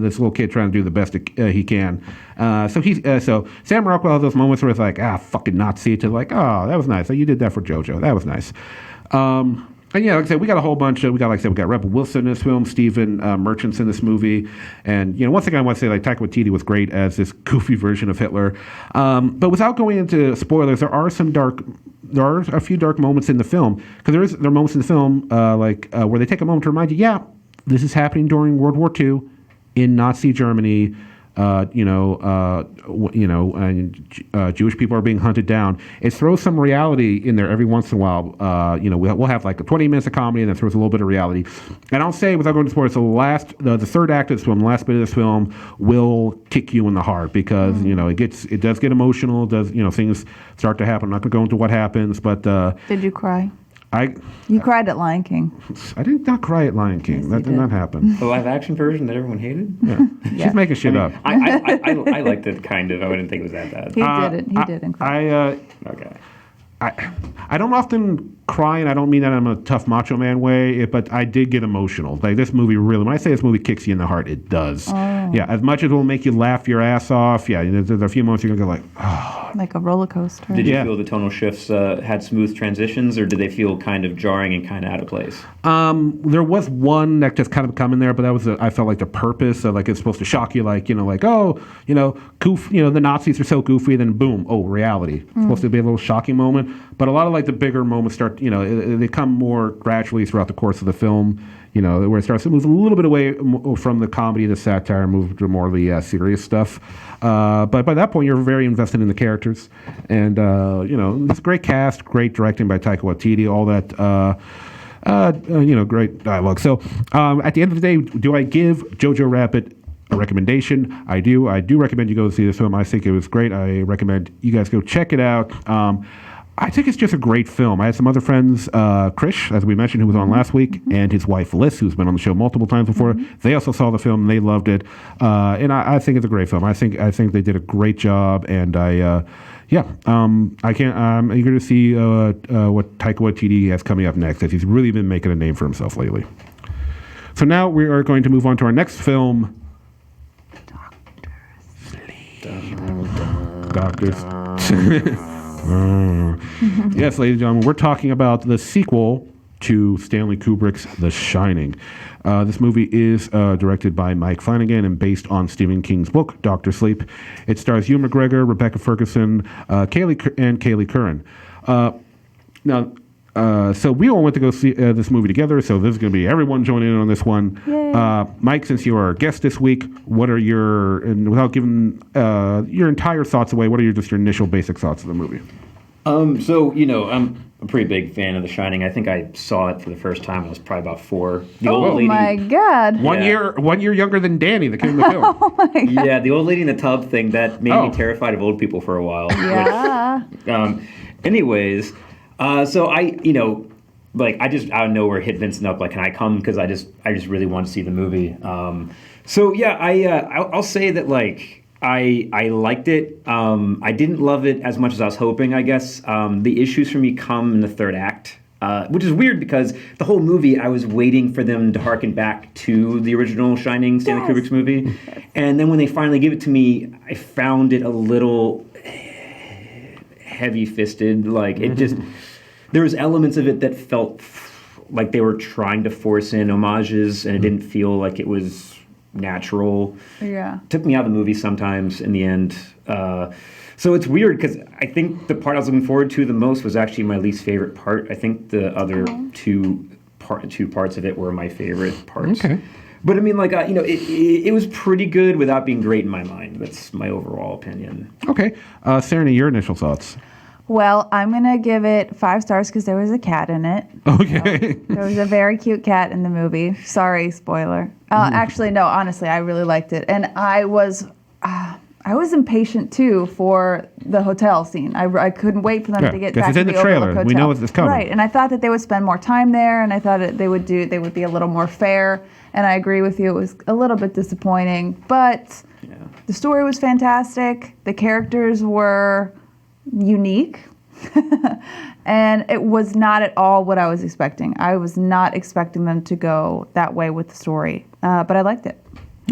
A: do the best he can. So Sam Rockwell has those moments where it's like, fucking Nazi, to oh, that was nice. You did that for Jojo. That was nice. And like I said, we got a whole bunch of, we got Rebel Wilson in this film, Stephen Merchant's in this movie. And, one thing I want to say, Taika Waititi was great as this goofy version of Hitler. But without going into spoilers, there are a few dark moments in the film. Because there are moments in the film, where they take a moment to remind you, this is happening during World War II in Nazi Germany. And Jewish people are being hunted down. It throws some reality in there every once in a while. We'll have 20 minutes of comedy and then throws a little bit of reality. And I'll say, without going to spoilers, the third act of this film, the last bit of this film, will kick you in the heart because it does get emotional. Things start to happen. I'm not going to go into what happens, but
B: did you cry?
A: You
B: cried at Lion King.
A: I did not cry at Lion King.
B: Yes,
A: that did not happen.
C: The live action version that everyone hated?
A: Yeah. She's making shit up.
C: I liked it kind of. I wouldn't think it was that bad.
B: He didn't cry.
C: Okay.
A: I don't often cry, and I don't mean that in a tough macho man way, but I did get emotional. This movie really, when I say this movie kicks you in the heart, it does.
B: Oh.
A: Yeah, as much as it will make you laugh your ass off, there's a few moments you're going to go oh.
B: Like a roller coaster.
C: Did you feel the tonal shifts had smooth transitions, or did they feel kind of jarring and kind of out of place?
A: There was one that just kind of come in there, but that was I felt like the purpose of it's supposed to shock you, goof, the Nazis are so goofy, then boom, reality. It's supposed to be a little shocking moment, but a lot of the bigger moments start, they come more gradually throughout the course of the film. Where it starts to move a little bit away from the comedy, the satire, move to more of the serious stuff. But by that point, you're very invested in the characters. And, it's a great cast, great directing by Taika Waititi, all that, great dialogue. So at the end of the day, do I give Jojo Rabbit a recommendation? I do. I do recommend you go see this film. I think it was great. I recommend you guys go check it out. I think it's just a great film. I had some other friends, Krish, as we mentioned, who was on last week, and his wife, Liz, who's been on the show multiple times before. They also saw the film, and they loved it. And I think it's a great film. I think they did a great job, and I'm eager to see what Taika Waititi has coming up next, as he's really been making a name for himself lately. So now we are going to move on to our next film, Sleep. doctors. Yes, ladies and gentlemen, we're talking about the sequel to Stanley Kubrick's The Shining. This movie is directed by Mike Flanagan and based on Stephen King's book, Dr. Sleep. It stars Ewan McGregor, Rebecca Ferguson, Kaylee Curran. So we all went to go see this movie together, so this is going to be everyone joining in on this one. Mike, since you are our guest this week, what are your, and without giving your entire thoughts away, what are just your initial basic thoughts of the movie?
C: So, I'm a pretty big fan of The Shining. I think I saw it for the first time when I was probably about 4. The old lady,
B: my God.
A: One year younger than Danny, the kid in the film.
C: Yeah, the old lady in the tub thing, that made me terrified of old people for a while.
B: Yeah.
C: Anyways, so I, I just out of nowhere hit Vincent up, like, can I come? Because I just really want to see the movie. I'll say that, like, I liked it. I didn't love it as much as I was hoping, I guess. The issues for me come in the third act, which is weird because the whole movie I was waiting for them to harken back to the original Shining, Stanley Kubrick's movie. And then when they finally gave it to me, I found it a little heavy-fisted. Like, it just, there was elements of it that felt like they were trying to force in homages, and it didn't feel like it was natural.
B: Yeah.
C: Took me out of the movie sometimes in the end. So it's weird because I think the part I was looking forward to the most was actually my least favorite part. I think the other two parts of it were my favorite parts.
A: Okay.
C: But I mean, like, it was pretty good without being great in my mind. That's my overall opinion.
A: Okay. Sarah, your initial thoughts?
B: Well, I'm going to give it 5 stars because there was a cat in it.
A: Okay.
B: There was a very cute cat in the movie. Sorry, spoiler. Actually, no, honestly, I really liked it. And I was impatient, too, for the hotel scene. I couldn't wait for them to get back to the
A: trailer.
B: Overlook Hotel.
A: We know it's coming.
B: Right, and I thought that they would spend more time there, and I thought that they would be a little more fair. And I agree with you, it was a little bit disappointing. But the story was fantastic. The characters were unique. And it was not at all what I was expecting. I was not expecting them to go that way with the story. But I liked it.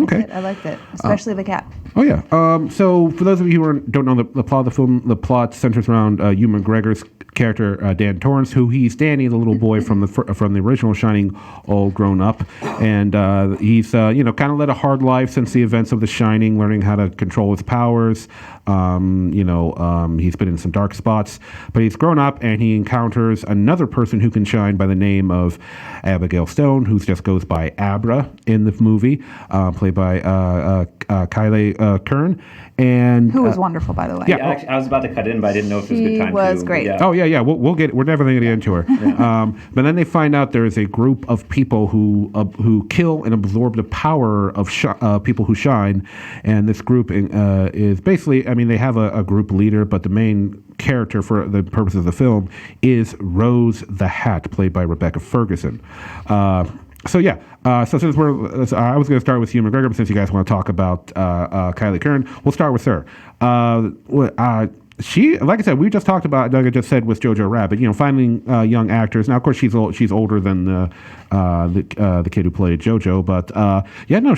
A: Okay.
B: I liked it, especially the cat.
A: Oh, yeah. So for those of you who don't know the plot of the film, the plot centers around Ewan McGregor's character, Dan Torrance, who he's Danny, the little boy from the original Shining, all grown up. And he's, kind of led a hard life since the events of The Shining, learning how to control his powers. He's been in some dark spots. But he's grown up, and he encounters another person who can shine by the name of Abigail Stone, who just goes by Abra in the movie, played by Kaylee Curran. And
B: who was wonderful, by the way.
C: Yeah, actually, I was about to cut in, but I didn't know if it was a good time.
B: She was great.
C: Yeah.
A: Oh yeah. We'll get. We're definitely going to get into her. But then they find out there is a group of people who kill and absorb the power of people who shine, and this group is basically. I mean, they have a group leader, but the main character for the purposes of the film is Rose the Hat, played by Rebecca Ferguson. So since I was going to start with Ewan McGregor, but since you guys want to talk about Kaylee Curran, we'll start with her. She, like I said, we just talked about. Doug just said with Jojo Rabbit, finding young actors. Now, of course, she's older than the kid who played Jojo, but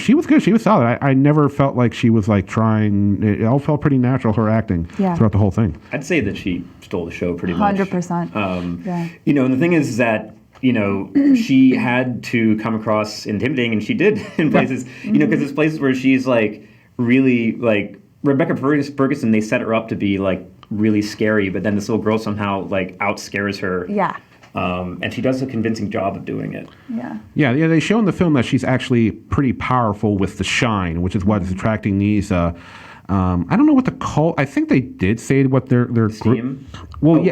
A: she was good. She was solid. I never felt like she was like trying. It all felt pretty natural, her acting throughout the whole thing.
C: I'd say that she stole the show pretty much.
B: 100%.
C: And the thing is that. She had to come across intimidating, and she did in places, because there's places where she's like really like Rebecca Ferguson. They set her up to be like really scary, but then this little girl somehow like outscares her.
B: Yeah.
C: And she does a convincing job of doing it.
A: Yeah. They show in the film that she's actually pretty powerful with the shine, which is what is attracting these. I don't know what to call. I think they did say what their
C: Steam?
A: group. Well,
C: I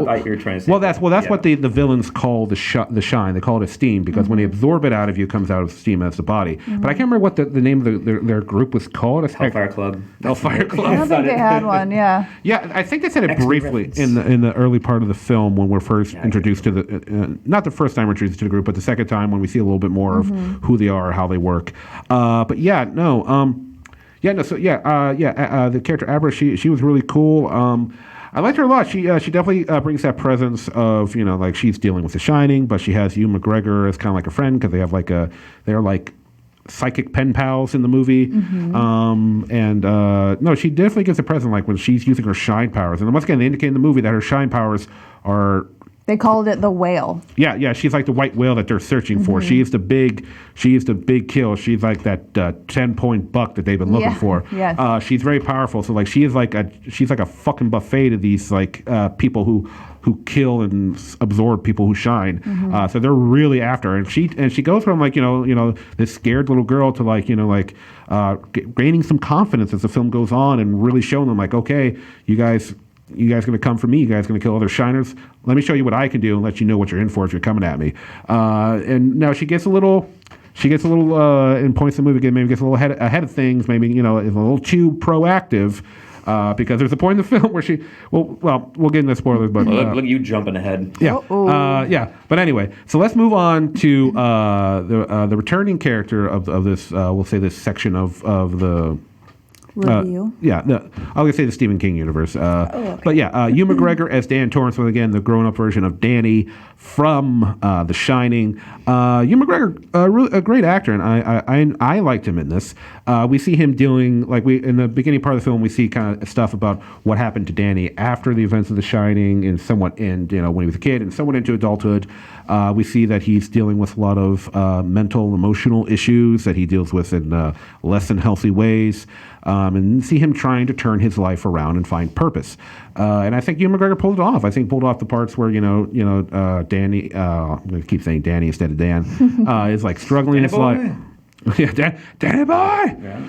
C: thought you were trying to say.
A: Well, that's what the villains call the shine. They call it a steam because when they absorb it out of you, it comes out of steam as the body. But I can't remember what the name of their group was called.
C: Hellfire Club.
A: Hellfire Club.
B: I don't think they had one. Yeah.
A: Yeah, I think they said it briefly in the early part of the film when we're first introduced to the not the first time we're introduced to the group, but the second time when we see a little bit more of who they are, how they work. The character Abra, she was really cool. I liked her a lot. She definitely brings that presence of like she's dealing with The Shining, but she has Ewan McGregor as kind of like a friend because they have they're like psychic pen pals in the movie. No, she definitely gives a present, like when she's using her shine powers. And once again, they indicate in the movie that her shine powers are...
B: They called it the whale.
A: Yeah, she's like the white whale that they're searching for. She's the big kill. She's like that 10-point buck that they've been looking for.
B: Yes.
A: She's very powerful. So like she's like a fucking buffet to these like people who kill and absorb people who shine. So they're really after her. And she goes from like this scared little girl to like gaining some confidence as the film goes on and really showing them like, okay, you guys going to come for me? You guys going to kill other shiners? Let me show you what I can do and let you know what you're in for if you're coming at me. And now she gets a little in points of the movie, maybe gets a little ahead of things, maybe, is a little too proactive, because there's a point in the film where we'll get into spoilers, but...
C: look at you jumping ahead.
A: Yeah. But anyway, so let's move on to the returning character of this, we'll say this section of the...
B: Review.
A: I'm going to say the Stephen King universe. Okay. But yeah, Hugh McGregor as Dan Torrance, once again, the grown-up version of Danny from The Shining. Hugh McGregor, a great actor, and I liked him in this. We see him dealing, like in the beginning part of the film, we see kind of stuff about what happened to Danny after the events of The Shining and somewhat when he was a kid and somewhat into adulthood. We see that he's dealing with a lot of mental, emotional issues that he deals with in less than healthy ways. And see him trying to turn his life around and find purpose. And I think Hugh McGregor pulled it off. I think pulled off the parts where Danny. I'm going to keep saying Danny instead of Dan. Is like struggling in his life. Yeah, Danny boy. Yeah.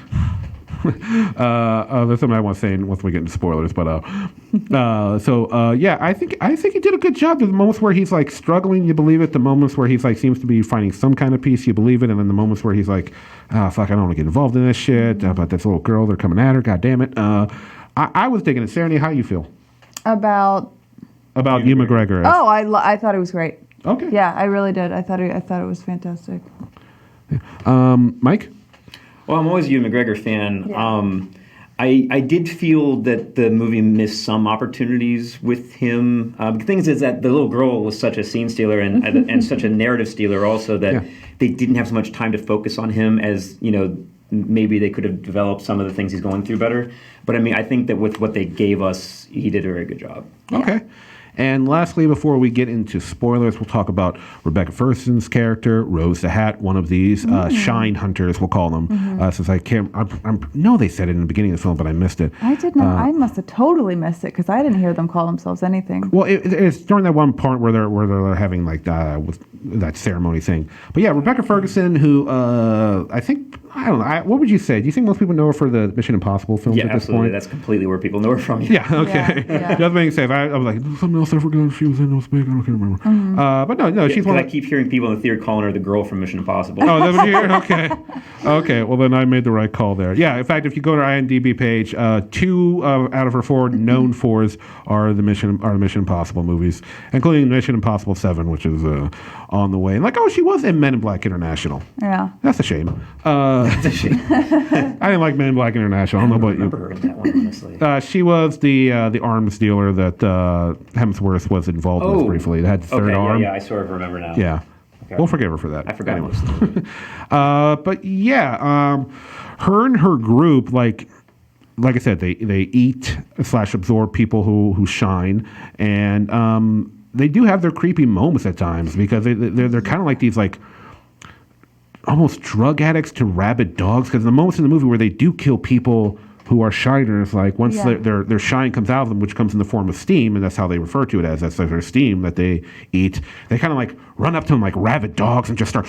A: There's something I want to say once we get into spoilers, but I think he did a good job. The moments where he's like struggling, you believe it. The moments where he's like seems to be finding some kind of peace, you believe it. And then the moments where he's like, fuck, I don't want to get involved in this shit. About this little girl, they're coming at her. God damn it. I was digging it. Serenity, how you feel
B: about
A: Hugh McGregor?
B: I thought it was great.
A: Okay.
B: Yeah, I really did. I thought it was fantastic.
A: Mike?
C: Well, I'm always a Hugh McGregor fan.
B: Yeah.
C: I did feel that the movie missed some opportunities with him. The thing is that the little girl was such a scene stealer and such a narrative stealer also that they didn't have so much time to focus on him as, maybe they could have developed some of the things he's going through better. But I mean, I think that with what they gave us, he did a very good job.
B: Yeah.
A: Okay. And lastly, before we get into spoilers, we'll talk about Rebecca Ferguson's character, Rose the Hat, one of these shine hunters, we'll call them. Since I can't, no, they said it in the beginning of the film, but I missed it.
B: I did not. I must have totally missed it because I didn't hear them call themselves anything.
A: Well, it's during that one part where they're having like that ceremony thing. But yeah, Rebecca Ferguson, who I think. I don't know. What would you say? Do you think most people know her for the Mission Impossible films at this
C: absolutely.
A: point?
C: That's completely where people know her from.
A: Yeah, okay.
B: Yeah.
A: Just being safe. I was like, something else I forgot she was in. I can't remember. But no, she's one.
C: I keep hearing people in the theater calling her the girl from Mission Impossible.
A: Oh, that's what you hear? Okay. Okay, well then I made the right call there. Yeah, in fact, if you go to her IMDb page, 2 out of her 4 known fours are the Mission Impossible movies, including Mission Impossible 7, which is on the way. And like, she was in Men in Black International.
B: Yeah.
A: That's a shame.
C: That's a shame.
A: I didn't like Men in Black International. I don't know about you.
C: I remember her in that one, honestly.
A: She was the arms dealer that Hemsworth was involved with briefly. That had the third arm.
C: Yeah, I sort of remember now.
A: Yeah.
C: Okay.
A: We'll forgive her for that.
C: I forgot.
A: Anyway. But yeah, her and her group, like I said, they eat / absorb people who shine, and they do have their creepy moments at times because they're kind of like these like almost drug addicts to rabid dogs. Because the moments in the movie where they do kill people who are shiners, like once their shine comes out of them, which comes in the form of steam, and that's how they refer to it as, that's their steam that they eat, they kind of like run up to them like rabid dogs and just start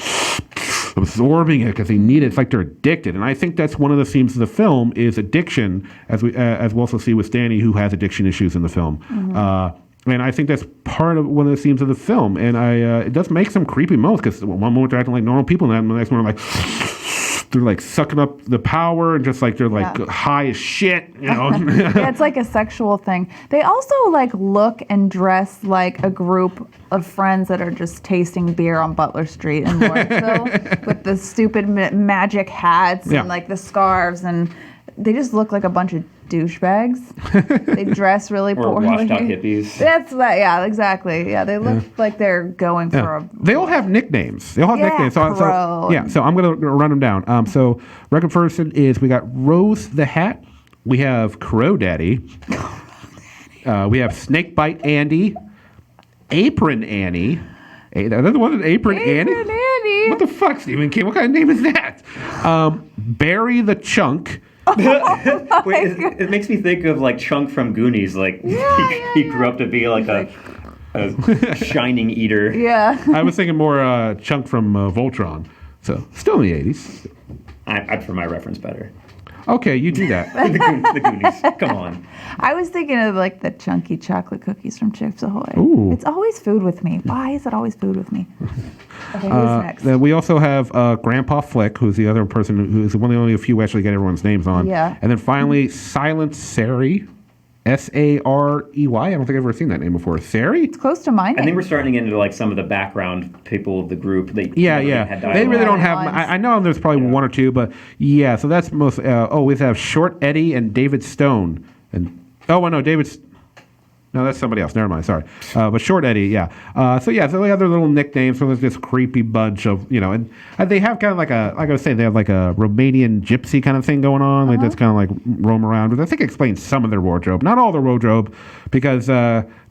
A: absorbing it because they need it. It's like they're addicted. And I think that's one of the themes of the film is addiction, as we also see with Danny, who has addiction issues in the film. And I think that's part of one of the themes of the film. And it does make some creepy moments because one moment they're acting like normal people, and the next moment they're like sucking up the power and just like they're like high as shit,
B: Yeah, it's like a sexual thing. They also like look and dress like a group of friends that are just tasting beer on Butler Street in Lawrenceville with the stupid magic hats and like the scarves, and they just look like a bunch of douchebags. They dress really
C: Or
B: poorly.
C: washed out hippies.
B: That's that. Yeah, exactly. Yeah, they look like they're going for a.
A: They all have nicknames. They all have
B: Yeah,
A: nicknames.
B: Crow.
A: So I'm going to run them down. So record person is we got Rose the Hat. We have Crow Daddy. We have Snakebite Andy. Apron Annie. Another one, an Apron Annie?
B: Annie.
A: What the fuck, Stephen King? What kind of name is that? Barry the Chunk.
C: Wait, it makes me think of like Chunk from Goonies. Like he grew up to be like a shining eater.
B: Yeah.
A: I was thinking more Chunk from Voltron. So still in the 80s.
C: I prefer my reference better.
A: Okay, you do that.
C: The Goonies. Come on.
B: I was thinking of like the chunky chocolate cookies from Chips Ahoy.
A: Ooh.
B: It's always food with me. Why is it always food with me? Okay, who's next?
A: Then we also have Grandpa Flick, who's the other person who's one of the only few we actually get everyone's names on.
B: Yeah.
A: And then finally, Silent Sari. Sarey. I don't think I've ever seen that name before. Sari?
B: It's close to mine.
C: I think we're starting into like some of the background people of the group. They
A: Yeah.
C: had
A: They really don't have.
B: Lines.
A: I know there's probably one or two, but yeah. So that's most. We have Short Eddie and David Stone. And no, David's. No, that's somebody else. Never mind. Sorry. But Short Eddie, yeah. So they have their little nicknames. So there's this creepy bunch of, and they have kind of like I was saying, they have like a Romanian gypsy kind of thing going on. They just kind of like roam around. But I think it explains some of their wardrobe. Not all their wardrobe, because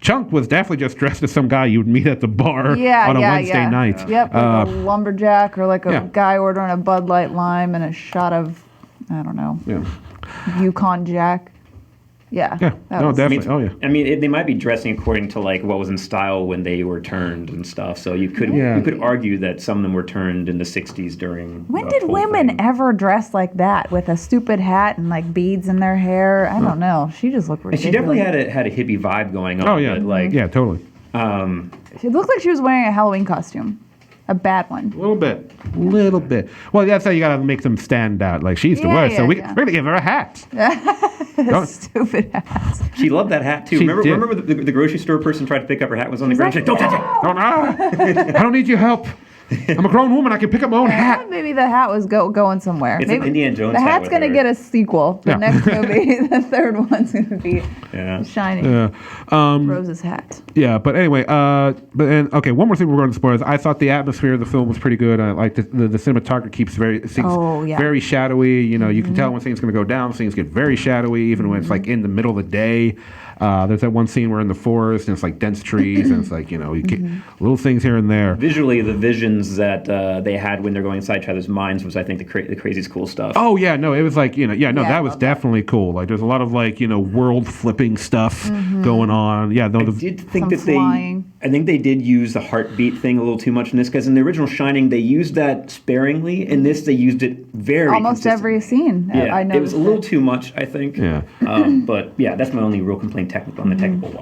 A: Chunk was definitely just dressed as some guy you'd meet at the bar on a Wednesday night.
B: Yep, like a lumberjack or like a
A: Yeah.
B: guy ordering a Bud Light Lime and a shot of, I don't know, Yukon Jack. Yeah.
A: Yeah. No, definitely.
C: I mean, they might be dressing according to like what was in style when they were turned and stuff. So you could argue that some of them were turned in the '60s during.
B: When
C: the
B: did
C: whole
B: women
C: thing.
B: ever dress like that with a stupid hat and like beads in their hair? I don't know. She just looked
C: And
B: ridiculous.
C: she definitely had a hippie vibe going on.
A: Oh yeah.
C: But, like,
A: yeah, totally.
B: She looked like she was wearing a Halloween costume. A bad one.
A: A little bit. Well, that's how you gotta make them stand out. Like she used to wear, so we're gonna give her a hat.
B: Stupid hat.
C: She loved that hat too.
A: She
C: Remember
A: did.
C: the grocery store person tried to pick up her hat was on the ground. She's like, don't touch it.
A: Oh no! I don't need your help. I'm a grown woman. I can pick up my own hat.
B: Maybe the hat was going somewhere.
C: It's
B: Maybe
C: an Indiana Jones
B: the
C: hat
B: hat's
C: with
B: going to
C: her.
B: get a sequel. The
A: Yeah.
B: next movie, the third one's going to be Shining. Rose's hat.
A: Yeah, but anyway, okay. One more thing we're going to spoil is I thought the atmosphere of the film was pretty good. I like the cinematography keeps very shadowy. You can tell when things going to go down. Things get very shadowy, even when it's like in the middle of the day. There's that one scene where in the forest and it's like dense trees and it's like you get little things here and there.
C: Visually, the visions that they had when they're going inside each other's minds was, I think, the craziest cool stuff.
A: Oh yeah, no, it was like that was
B: love
A: definitely cool. Like there's a lot of like world flipping stuff going on. Yeah, no,
C: I did think that
B: flying.
C: I think they did use the heartbeat thing a little too much in this, because in the original Shining they used that sparingly. In this they used it very
B: Almost every scene.
C: Yeah,
B: I noticed
C: it was a little too much, I think.
A: Yeah.
C: But yeah, that's my only real complaint on the technical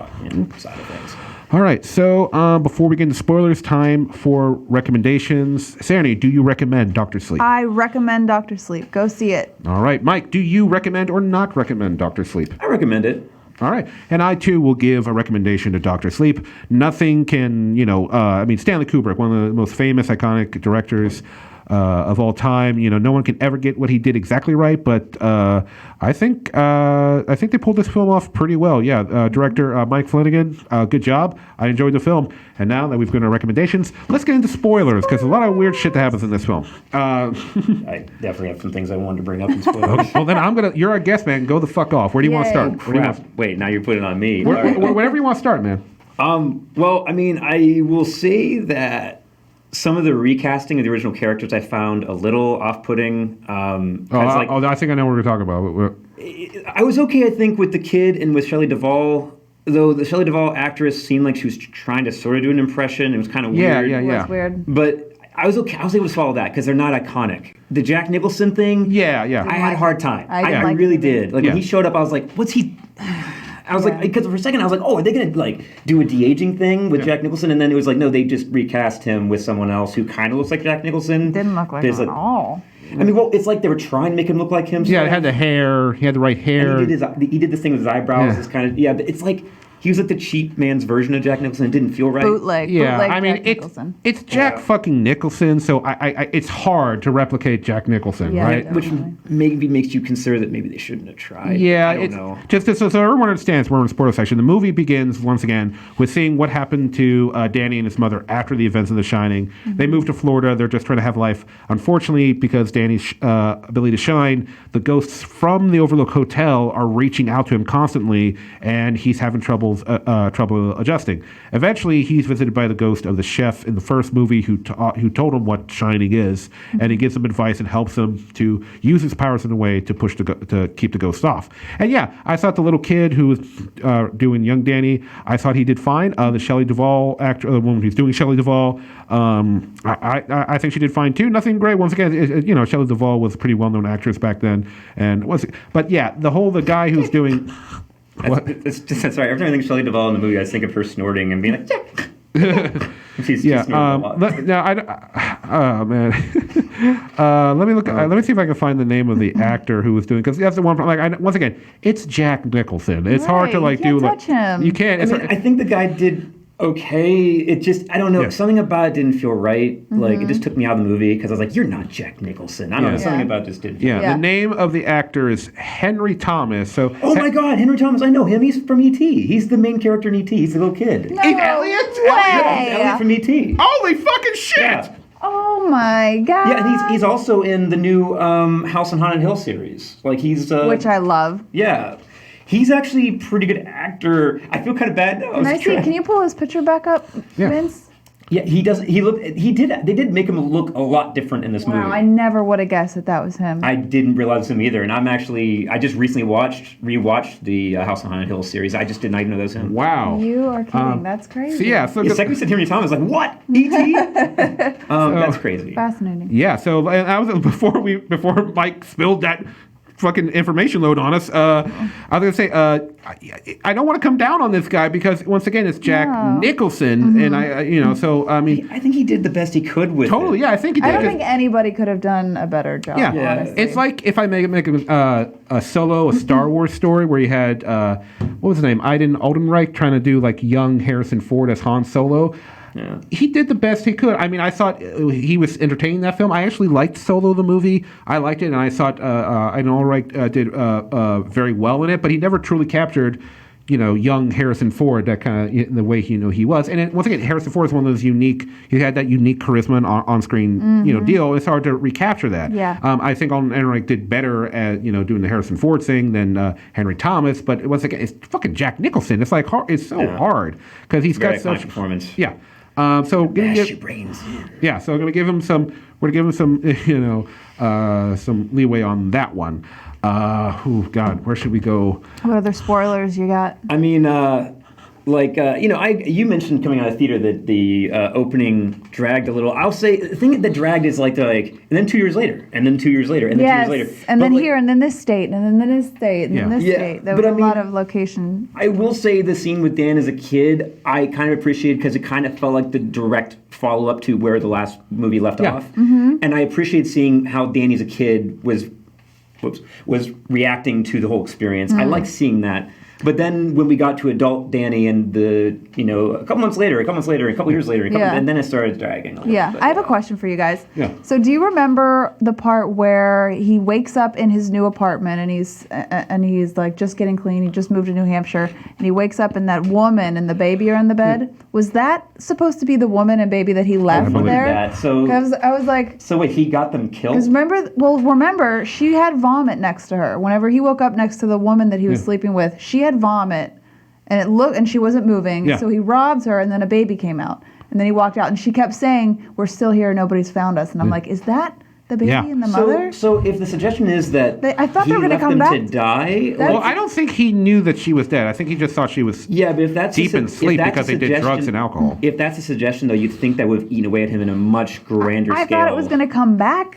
C: side of things.
A: All right, so before we get into spoilers, time for recommendations. Sarani, do you recommend Dr. Sleep?
B: I recommend Dr. Sleep. Go see it.
A: All right, Mike, do you recommend or not recommend Dr. Sleep?
C: I recommend it.
A: All right, and I too will give a recommendation to Dr. Sleep. Nothing can, Stanley Kubrick, one of the most famous, iconic directors of all time. No one can ever get what he did exactly right, but I think they pulled this film off pretty well. Yeah, director Mike Flanagan, good job. I enjoyed the film. And now that we've given our recommendations, let's get into spoilers, because a lot of weird shit that happens in this film.
C: I definitely have some things I wanted to bring up in spoilers.
A: Well, then you're our guest, man. Go the fuck off. Where do you want to
B: Yay.
A: start? Where do you want
C: Crap. Wait, now you're putting it on me.
A: wherever you want to start, man.
C: Well, I mean, I will say that some of the recasting of the original characters I found a little off-putting.
A: I think I know what we're talking about.
C: I was okay, I think, with the kid and with Shelley Duvall, though the Shelley Duvall actress seemed like she was trying to sort of do an impression. It was kind of weird.
B: It was weird.
C: But I was okay. I was able to follow that because they're not iconic. The Jack Nicholson thing,
A: Yeah.
C: I had a hard time. I
B: liked
C: really
B: it.
C: did. Like when he showed up, I was like, "What's he?" I was like, because for a second I was like, "Oh, are they gonna like do a de-aging thing with Jack Nicholson?" And then it was like, no, they just recast him with someone else who kind of looks like Jack Nicholson.
B: Didn't look like him at all.
C: I mean, well, it's like they were trying to make him look like him.
A: Yeah, it had the hair. He had the right hair.
C: And he did this thing with his eyebrows.
A: Yeah.
C: It's kind of but it's like he was like the cheap man's version of Jack Nicholson. It didn't feel right.
B: Bootleg.
A: Yeah,
B: Bootleg
A: I mean,
B: Jack Nicholson.
A: it's Jack fucking Nicholson, so it's hard to replicate Jack Nicholson,
B: Yeah,
A: right?
B: definitely.
C: Which maybe makes you consider that maybe they shouldn't have tried.
A: Yeah,
C: I don't
A: it's
C: know.
A: just so everyone understands. We're in the spoiler section. The movie begins once again with seeing what happened to Danny and his mother after the events of The Shining.
B: Mm-hmm.
A: They moved to Florida. They're just trying to have life. Unfortunately, because Danny's ability to shine, the ghosts from the Overlook Hotel are reaching out to him constantly, and he's having trouble adjusting. Eventually, he's visited by the ghost of the chef in the first movie who told him what shining is, and he gives him advice and helps him to use his powers in a way to to keep the ghost off. And yeah, I thought the little kid who was doing young Danny, I thought he did fine. The Shelley Duvall actor, the woman who's doing Shelley Duvall, I think she did fine too. Nothing great. Once again, Shelley Duvall was a pretty well-known actress back then, but yeah, the guy who's doing.
C: It's just, sorry, every time I think of Shelley Duvall in the movie, I just think of her snorting and being like, yeah. She's snorting a lot.
A: Oh man. Let me see if I can find the name of the actor who was doing, because that's the one. Once again, it's Jack Nicholson. It's hard to
B: you can't touch him.
A: You can't.
C: I think the guy did okay. It just, I don't know.
A: Yeah.
C: Something about it didn't feel right. Like, it just took me out of the movie because I was like, you're not Jack Nicholson. I don't know. Something about this didn't feel right.
A: The name of the actor is Henry Thomas. So.
C: Oh my God, Henry Thomas! I know him. He's from E.T. He's the main character in E.T. He's the little kid.
B: No
A: He's Elliot?
B: way.
C: He's Elliot from E.T.
A: Holy fucking shit!
C: Yeah.
B: Oh my God.
C: Yeah, and he's also in the new House on Haunted Hill series. Like, he's
B: which I love.
C: yeah. He's actually a pretty good actor. I feel kind of bad now.
B: Can I see? Can you pull his picture back up, Vince?
C: Yeah, he does. They did make him look a lot different in this movie.
B: Wow, I never would have guessed that was him.
C: I didn't realize him either, and I just recently rewatched the House on Haunted Hill series. I just did not even know that was him.
A: Wow.
B: You are kidding. That's crazy.
A: So yeah, so
C: The second we said Henry Thomas, like, what? E.T.? That's crazy.
B: Fascinating.
A: yeah. So and I was before Mike spilled that fucking information load on us. I was gonna say I don't want to come down on this guy because once again it's Jack Nicholson, and I mean
C: I think he did the best he could with
A: totally.
C: it.
A: Yeah, I think he did.
B: I don't think anybody could have done a better job.
A: Yeah,
B: honestly.
A: it's like if I make a Star Wars story where you had what was his name, Iden Oldenreich trying to do like young Harrison Ford as Han Solo.
C: Yeah.
A: He did the best he could. I mean, I thought he was entertaining that film. I actually liked Solo, the movie. I liked it, and I thought Iden Oldenreich did very well in it. But he never truly captured, young Harrison Ford, that kind of the way he was. And once again, Harrison Ford is one of those unique. He had that unique charisma and on-screen deal. It's hard to recapture that.
B: Yeah.
A: I think Oldenreich did better at doing the Harrison Ford thing than Henry Thomas. But once again, it's fucking Jack Nicholson. It's like it's so hard because he's
C: Very
A: got such
C: performance.
A: Yeah. So
C: Bash your brains in.
A: yeah, so I'm going to give him some. We're going to give him some leeway on that one. Oh God, where should we go?
B: What other spoilers you got?
C: I mean, you mentioned coming out of theater that the opening dragged a little. I'll say the thing that dragged is and then 2 years later, and then 2 years later, and then 2 years later.
B: And then here, and then this state, and then this state, and then this
C: Yeah,
B: state. There
C: but
B: was
C: I
B: a lot
C: mean,
B: of location.
C: I will say the scene with Dan as a kid, I kind of appreciated because it kind of felt like the direct follow-up to where the last movie left off.
B: Mm-hmm.
C: And I appreciate seeing how Danny as a kid was reacting to the whole experience. I like seeing that. But then when we got to adult Danny and a couple months later, a couple years later, and then it started dragging a little bit.
B: I have a question for you guys.
A: Yeah.
B: So do you remember the part where he wakes up in his new apartment and he's like just getting clean, he just moved to New Hampshire, and he wakes up and that woman and the baby are in the bed? Was that supposed to be the woman and baby that he left
C: believe
B: there?
C: that. So
B: I was like,
C: so wait, he got them killed?
B: because remember, she had vomit next to her. Whenever he woke up next to the woman that he was sleeping with, she had vomit, and she wasn't moving.
A: Yeah.
B: So he robs her, and then a baby came out, and then he walked out, and she kept saying, "We're still here. Nobody's found us." And I'm like, "Is that the baby and the mother?"
C: So if the suggestion is that
B: I thought they were
C: going to
B: come back.
C: to die,
A: Well, I don't think he knew that she was dead. I think he just thought she was
C: but if that's
A: deep in sleep because they did drugs and alcohol.
C: If that's a suggestion, though, you'd think that would have eaten away at him in a much grander
B: I
C: scale.
B: thought it was going to come back.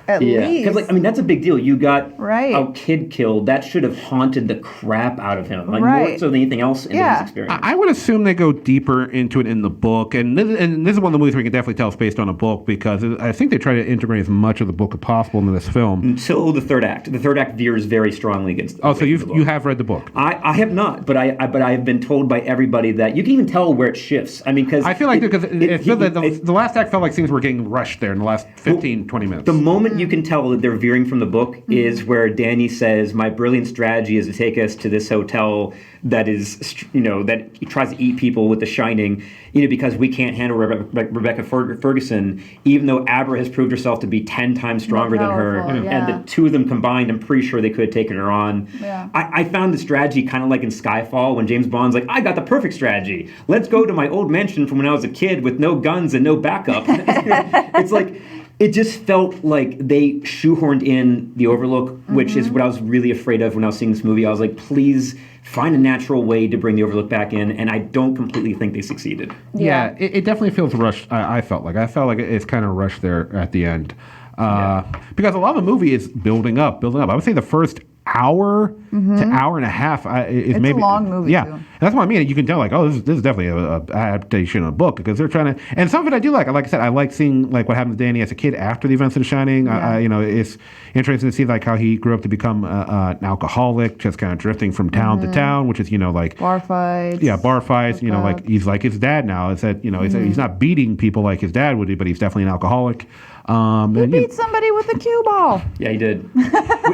B: at least.
C: Because, like, I mean, that's a big deal. You got
B: Right.
C: a kid killed. That should have haunted the crap out of him. Like, more
B: Right.
C: so than anything else in his experience.
A: I would assume they go deeper into it in the book, and this is one of the movies we can definitely tell it's based on a book, because I think they try to integrate as much of the book as possible into this film.
C: Until the third act. The third act veers very strongly against.
A: Oh, so you have read the book?
C: I have not, but I have been told by everybody that you can even tell where it shifts. I mean, because
A: I feel like the last act felt like things were getting rushed there in the last 15, 20 minutes.
C: The moment you can tell that they're veering from the book is where Danny says, "My brilliant strategy is to take us to this hotel that is, that he tries to eat people with The Shining, because we can't handle Rebecca Ferguson, even though Abra has proved herself to be 10 times stronger than her, and the two of them combined, I'm pretty sure they could have taken her on."
B: Yeah.
C: I found the strategy kind of like in Skyfall when James Bond's like, "I got the perfect strategy. Let's go to my old mansion from when I was a kid with no guns and no backup." It's like, it just felt like they shoehorned in the Overlook, which is what I was really afraid of when I was seeing this movie. I was like, please find a natural way to bring the Overlook back in, and I don't completely think they succeeded.
A: Yeah, it definitely feels rushed. I felt like it's kind of rushed there at the end, because a lot of the movie is building up. I would say the first hour to hour and a half is maybe
B: a long movie.
A: Yeah,
B: too.
A: And that's what I mean. You can tell, like, oh, this is definitely a adaptation of a book, because they're trying to. And some of it I do like. Like I said, I like seeing like what happened to Danny as a kid after the events of The Shining.
B: Yeah.
A: It's interesting to see like how he grew up to become an alcoholic, just kind of drifting from town to town, which is like
B: Bar fights.
A: Yeah, bar fights. Like he's like his dad now. Is that he's not beating people like his dad would, but he's definitely an alcoholic.
B: He beat somebody with a cue ball.
C: Yeah, he did.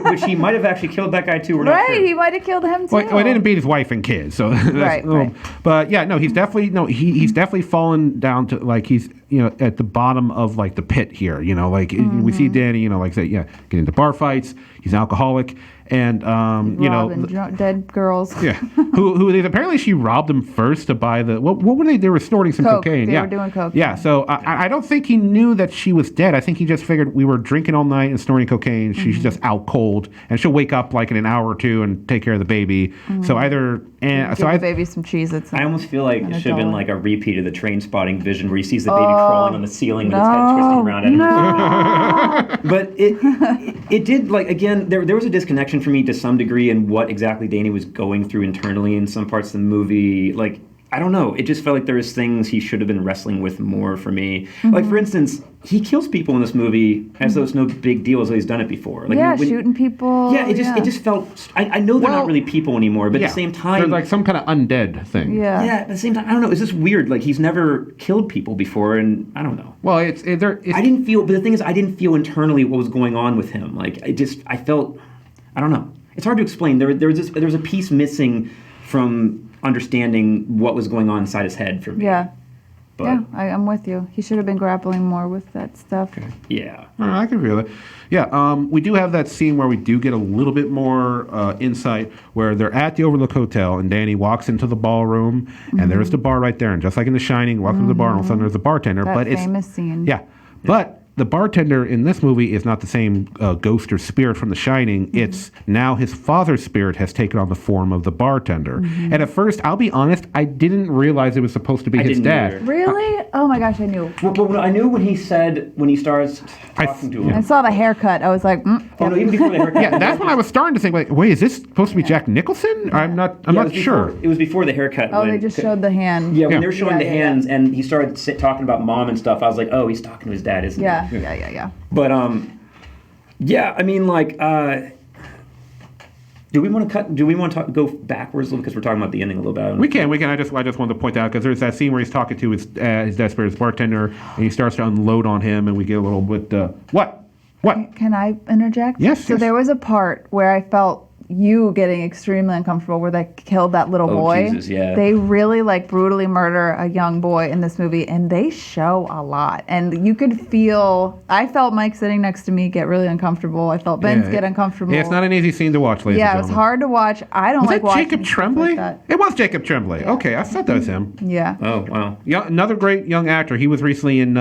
C: Which he might have actually killed that guy too. We're not
B: Right,
C: sure.
B: he might have killed him too.
A: Well, he didn't beat his wife and kids, so that's
B: Right.
A: But yeah, no, he's definitely he's definitely fallen down to like he's at the bottom of like the pit here. We see Danny, like I said, get into bar fights. He's an alcoholic, and
B: dead girls.
A: Yeah, who apparently she robbed him first to buy the what were they? They were snorting some
B: Coke.
A: cocaine.
B: They were doing coke.
A: Yeah, so I don't think he knew that she was dead. I think he just figured we were drinking all night and snorting cocaine. She's just out cold, and she'll wake up like in an hour or two and take care of the baby. So
B: Give the baby some Cheez-Its.
C: I almost feel like it should have been like a repeat of the Train Spotting vision where he sees the baby crawling on the ceiling with its head twisting around at him. But it did, like, again, there was a disconnection for me to some degree in what exactly Danny was going through internally in some parts of the movie. Like, I don't know. It just felt like there was things he should have been wrestling with more for me. Like, for instance, he kills people in this movie as though it's no big deal, as though he's done it before. Like,
B: shooting people.
C: Yeah, it just felt. I know they're not really people anymore, but at the same time,
A: there's like some kind of undead thing.
B: Yeah.
C: Yeah, at the same time, I don't know. It's just weird. Like, he's never killed people before, and I don't know.
A: Well,
C: I didn't feel, but the thing is, I didn't feel internally what was going on with him. Like, I felt, I don't know. It's hard to explain. There was a piece missing from understanding what was going on inside his head for me.
B: Yeah.
C: But,
B: yeah, I'm with you. He should have been grappling more with that stuff.
A: Okay.
C: Yeah.
A: I can feel it. Yeah, we do have that scene where we do get a little bit more insight where they're at the Overlook Hotel and Danny walks into the ballroom and there's the bar right there. And just like in The Shining, walks into the bar and all of a sudden there's a bartender.
B: That
A: but
B: famous scene.
A: Yeah, but the bartender in this movie is not the same ghost or spirit from The Shining. It's now his father's spirit has taken on the form of the bartender. And at first, I'll be honest, I didn't realize it was supposed to be his dad.
C: either.
B: Really? Oh my gosh, I knew.
C: Well, I knew when he starts talking to him.
B: I saw the haircut. I was like,
C: Oh, no, even before the haircut.
A: Yeah, that's when I was starting to think, like, wait, is this supposed to be Jack Nicholson? I'm not sure.
C: It was before the haircut.
B: oh, they just showed the hand.
C: Yeah, when they were showing the
B: Yeah.
C: hands and he started talking about mom and stuff, I was like, oh, he's talking to his dad, isn't he?
B: Yeah.
C: But yeah, I mean, like, do we want to go backwards a little because we're talking about the ending a little bit?
A: We can. I just wanted to point out because there's that scene where he's talking to his dad spirit, his bartender, and he starts to unload on him, and we get a little bit. What?
B: Can I interject?
A: Yes.
B: So there was a part where I felt you getting extremely uncomfortable where they killed that little boy.
C: Jesus, yeah.
B: They really brutally murder a young boy in this movie, and they show a lot. And you could feel, I felt Mike sitting next to me get really uncomfortable. I felt Vince get uncomfortable.
A: Yeah, it's not an easy scene to watch, ladies and
B: Yeah, it
A: gentlemen.
B: was hard to watch. I don't
A: Was
B: like
A: that
B: watching
A: Jacob
B: stuff
A: Tremblay?
B: like that.
A: It was Jacob Tremblay. Okay, I thought that was him.
B: Yeah.
C: Oh, wow.
A: Yeah, another great young actor. He was recently in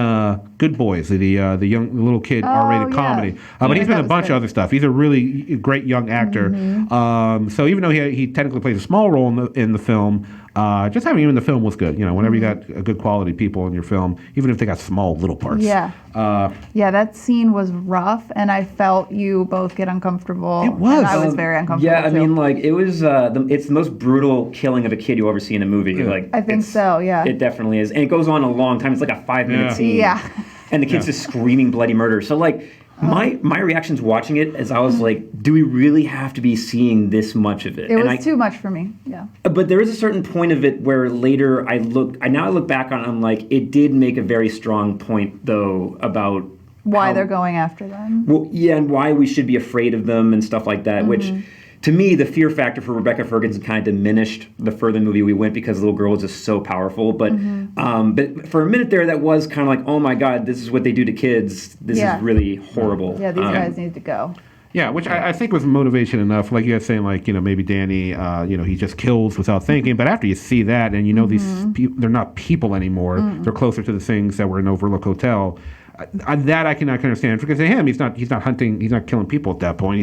A: Good Boys, the little kid R-rated
B: yeah.
A: comedy. But he's been in a
B: That was
A: bunch of
B: good.
A: other stuff. He's a really great young actor. So even though he technically plays a small role in the film, just having him in the film was good. Whenever you got a good quality people in your film, even if they got small little parts.
B: Yeah. That scene was rough, and I felt you both get uncomfortable.
A: It was.
B: And I was very uncomfortable.
C: Yeah, I
B: too.
C: mean, like it was. It's the most brutal killing of a kid you ever see in a movie.
A: Yeah.
C: Like
B: I think so. Yeah.
C: It definitely is, and it goes on a long time. It's like a 5-minute scene.
B: Yeah.
C: And the kid's just screaming bloody murder. So like my reactions watching it as I was like, do we really have to be seeing this much of it?
B: It was too much for me. Yeah.
C: But there is a certain point of it where later I look back on it, I'm like, it did make a very strong point though about
B: Why they're going after them.
C: well, yeah, and why we should be afraid of them and stuff like that, which to me, the fear factor for Rebecca Ferguson kind of diminished the further movie we went because the little girl was just so powerful. But but for a minute there, that was kind of like, oh my God, this is what they do to kids. This is really horrible.
B: Yeah, these guys need to go.
A: Yeah, which I think was motivation enough. Like you guys saying, like, maybe Danny, he just kills without thinking. But after you see that, and these they're not people anymore. They're closer to the things that were in Overlook Hotel. That I can understand, because to him, he's not hunting, he's not killing people at that point.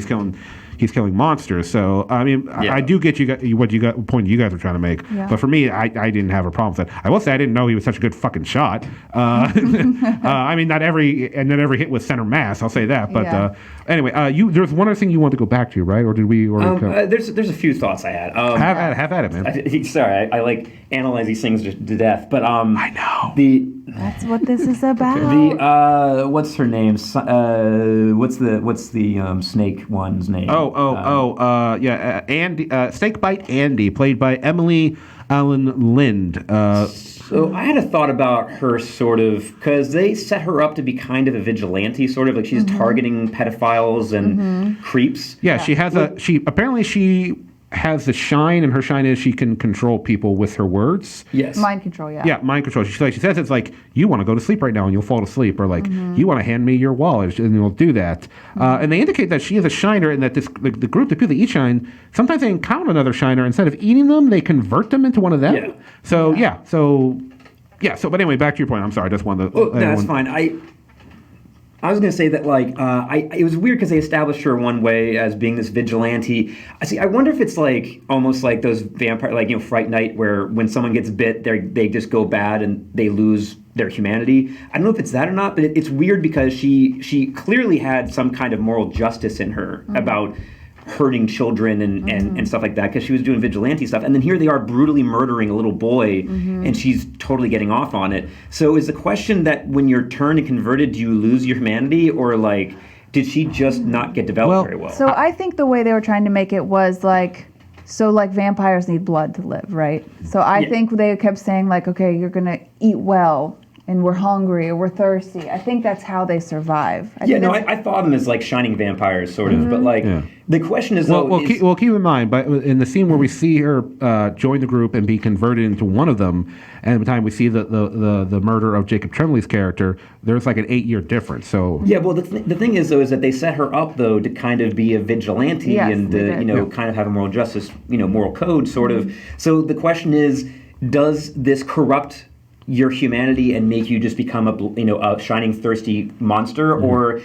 A: He's killing monsters. So I mean, I do get what point you guys were trying to make.
B: Yeah.
A: But for me, I didn't have a problem with that. I will say I didn't know he was such a good fucking shot. I mean, not every hit was center mass. I'll say that. But anyway, there's one other thing you want to go back to, right? Or did we?
C: There's a few thoughts I had.
A: Have at it, man.
C: Sorry, I like analyze these things to death. But
A: I know
B: That's what this is about.
C: What's her name? What's the snake one's name?
A: Andy, Snakebite Andy, played by Emily Allen Lind.
C: So I had a thought about her sort of, because they set her up to be kind of a vigilante, sort of like she's targeting pedophiles and creeps.
A: Yeah, she has she has the shine, and her shine is she can control people with her words.
C: Yes.
B: Mind control, yeah.
A: Yeah, mind control. She says it's like, you want to go to sleep right now and you'll fall asleep, or like, you want to hand me your wallet and you'll do that. And they indicate that she is a shiner, and that the group, the people that eat shine, sometimes they encounter another shiner. Instead of eating them, they convert them into one of them.
C: Yeah.
A: So but anyway, back to your point. I'm sorry, I just wanted to...
C: That's fine. I was going to say that, like, it was weird because they established her one way as being this vigilante. I wonder if it's like almost like those vampire, like, Fright Night, where when someone gets bit, they just go bad and they lose their humanity. I don't know if it's that or not, but it's weird because she clearly had some kind of moral justice in her about hurting children and stuff like that, because she was doing vigilante stuff. And then here they are brutally murdering a little boy, and she's totally getting off on it. So is the question that when you're turned and converted, do you lose your humanity, or like, did she just not get developed very well?
B: So I think the way they were trying to make it was like, so like vampires need blood to live, right? So I think they kept saying like, okay, you're going to eat well, and we're hungry or we're thirsty. I think that's how they survive.
C: I thought of them as like shining vampires, sort of, but like the question is,
A: keep in mind, but in the scene where we see her join the group and be converted into one of them, and by the time we see the murder of Jacob Trembley's character, there's like an 8-year difference. So
C: the thing is though, is that they set her up though to kind of be a vigilante and kind of have a moral justice, moral code, sort of. So the question is, does this corrupt your humanity and make you just become a shining thirsty monster, or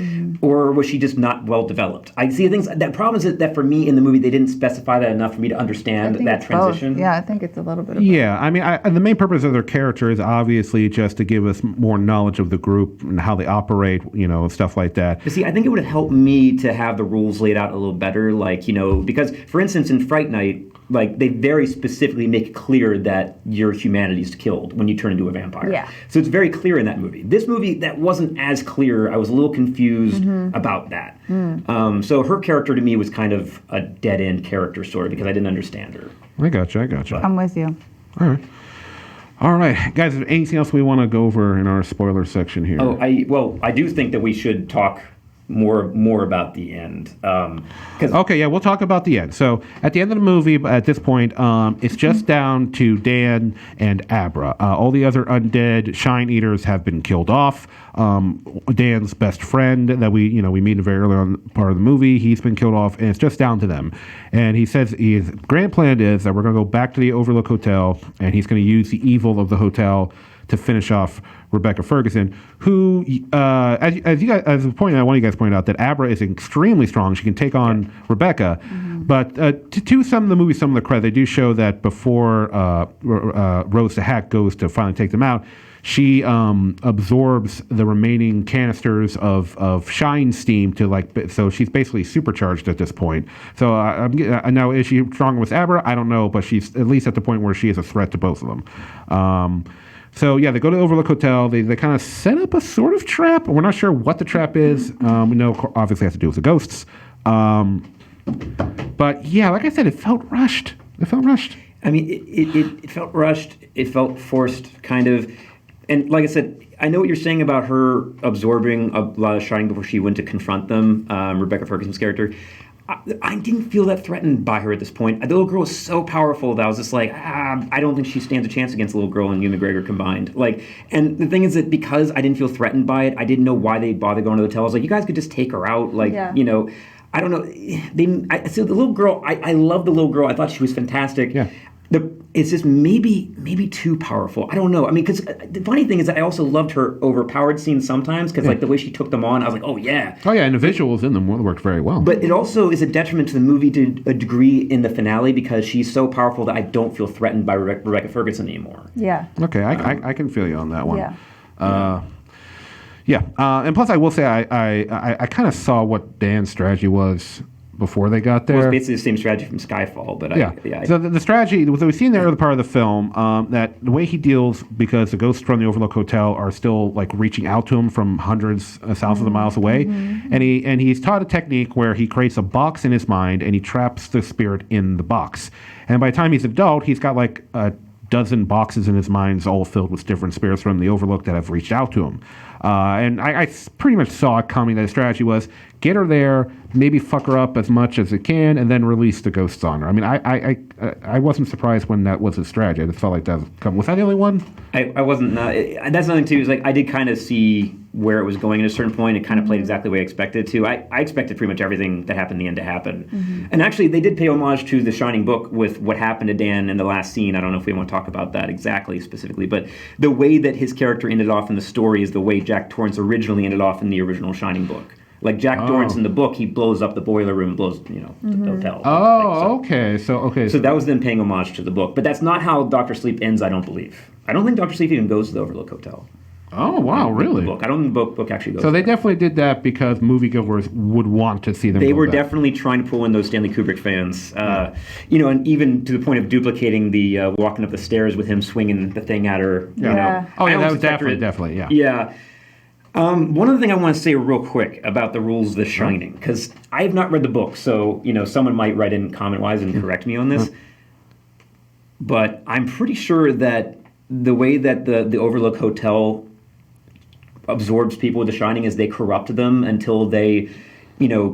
C: was she just not well developed? I see things. That problem is that for me in the movie they didn't specify that enough for me to understand that transition.
B: Both. Yeah, I think it's a little bit of
A: both. I mean, the main purpose of their character is obviously just to give us more knowledge of the group and how they operate, and stuff like that.
C: But see, I think it would have helped me to have the rules laid out a little better, like, because for instance in Fright Night, like, they very specifically make it clear that your humanity is killed when you turn into a vampire.
B: Yeah.
C: So it's very clear in that movie. This movie, that wasn't as clear. I was a little confused about that. So her character to me was kind of a dead-end character, sort of, because I didn't understand her.
A: I gotcha.
B: I'm with you.
A: All right. Guys, is there anything else we want to go over in our spoiler section here?
C: I do think that we should talk more about the end.
A: We'll talk about the end. So at the end of the movie, at this point, it's just down to Dan and Abra. All the other undead Shine Eaters have been killed off. Dan's best friend that we meet in very early on part of the movie, he's been killed off, and it's just down to them. And he says his grand plan is that we're going to go back to the Overlook Hotel, and he's going to use the evil of the hotel to finish off Rebecca Ferguson, who, as one of you guys pointed out, that Abra is extremely strong. She can take on Rebecca, But to some of the movies, some of the credit, they do show that before Rose the Hack goes to finally take them out, she absorbs the remaining canisters of shine steam so she's basically supercharged at this point. So now is she stronger with Abra? I don't know, but she's at least at the point where she is a threat to both of them. So yeah, they go to the Overlook Hotel. They kind of set up a sort of trap. We're not sure what the trap is. We know obviously it has to do with the ghosts. But yeah, like I said, it felt rushed.
C: I mean, it felt rushed. It felt forced, kind of. And like I said, I know what you're saying about her absorbing a lot of Shining before she went to confront them, Rebecca Ferguson's character. I didn't feel that threatened by her at this point. The little girl was so powerful that I was just like, I don't think she stands a chance against the little girl and Ewan McGregor combined. And the thing is that because I didn't feel threatened by it, I didn't know why they bothered going to the hotel. I was like, you guys could just take her out. I don't know. So the little girl, I love the little girl. I thought she was fantastic.
A: Yeah.
C: It's just maybe too powerful. I don't know. I mean, because the funny thing is that I also loved her overpowered scenes sometimes because the way she took them on, I was like, oh yeah.
A: Oh yeah, and the visuals in them worked very well.
C: But it also is a detriment to the movie to a degree in the finale because she's so powerful that I don't feel threatened by Rebecca Ferguson anymore.
B: Yeah.
A: Okay, I can feel you on that one.
B: Yeah.
A: And plus I will say I kind of saw what Dan's strategy was before they got there.
C: Well, it's basically the same strategy from Skyfall, but
A: So the strategy, what we see in the early part of the film, that the way he deals, because the ghosts from the Overlook Hotel are still reaching out to him from hundreds, thousands of miles away, and he's taught a technique where he creates a box in his mind and he traps the spirit in the box. And by the time he's an adult, he's got a dozen boxes in his mind, all filled with different spirits from the Overlook that have reached out to him. And I pretty much saw it coming that the strategy was get her there, maybe fuck her up as much as it can, and then release the ghosts on her. I mean, I wasn't surprised when that was his strategy. I just felt like that was that the only one?
C: I wasn't. That's another thing too. Is I did kind of see where it was going at a certain point. It kind of played exactly the way I expected it to. I expected pretty much everything that happened in the end to happen. And actually, they did pay homage to The Shining book with what happened to Dan in the last scene. I don't know if we want to talk about that exactly specifically, but the way that his character ended off in the story is the way Jack Torrance originally ended off in the original Shining book. Like Jack Torrance in the book, he blows up the boiler room, blows the hotel.
A: Okay. So
C: that was them paying homage to the book, but that's not how Dr. Sleep ends. I don't believe. I don't think Dr. Sleep even goes to the Overlook Hotel.
A: Oh wow, really?
C: I don't think the book actually goes.
A: So they definitely did that because moviegoers would want to see them.
C: They were definitely trying to pull in those Stanley Kubrick fans, and even to the point of duplicating the walking up the stairs with him swinging the thing at her.
B: Yeah.
A: Oh yeah, that was definitely. Yeah.
C: Yeah. One other thing I want to say real quick about the rules of The Shining, because I have not read the book, so someone might write in comment-wise and correct me on this, but I'm pretty sure that the way that the Overlook Hotel absorbs people with The Shining is they corrupt them until they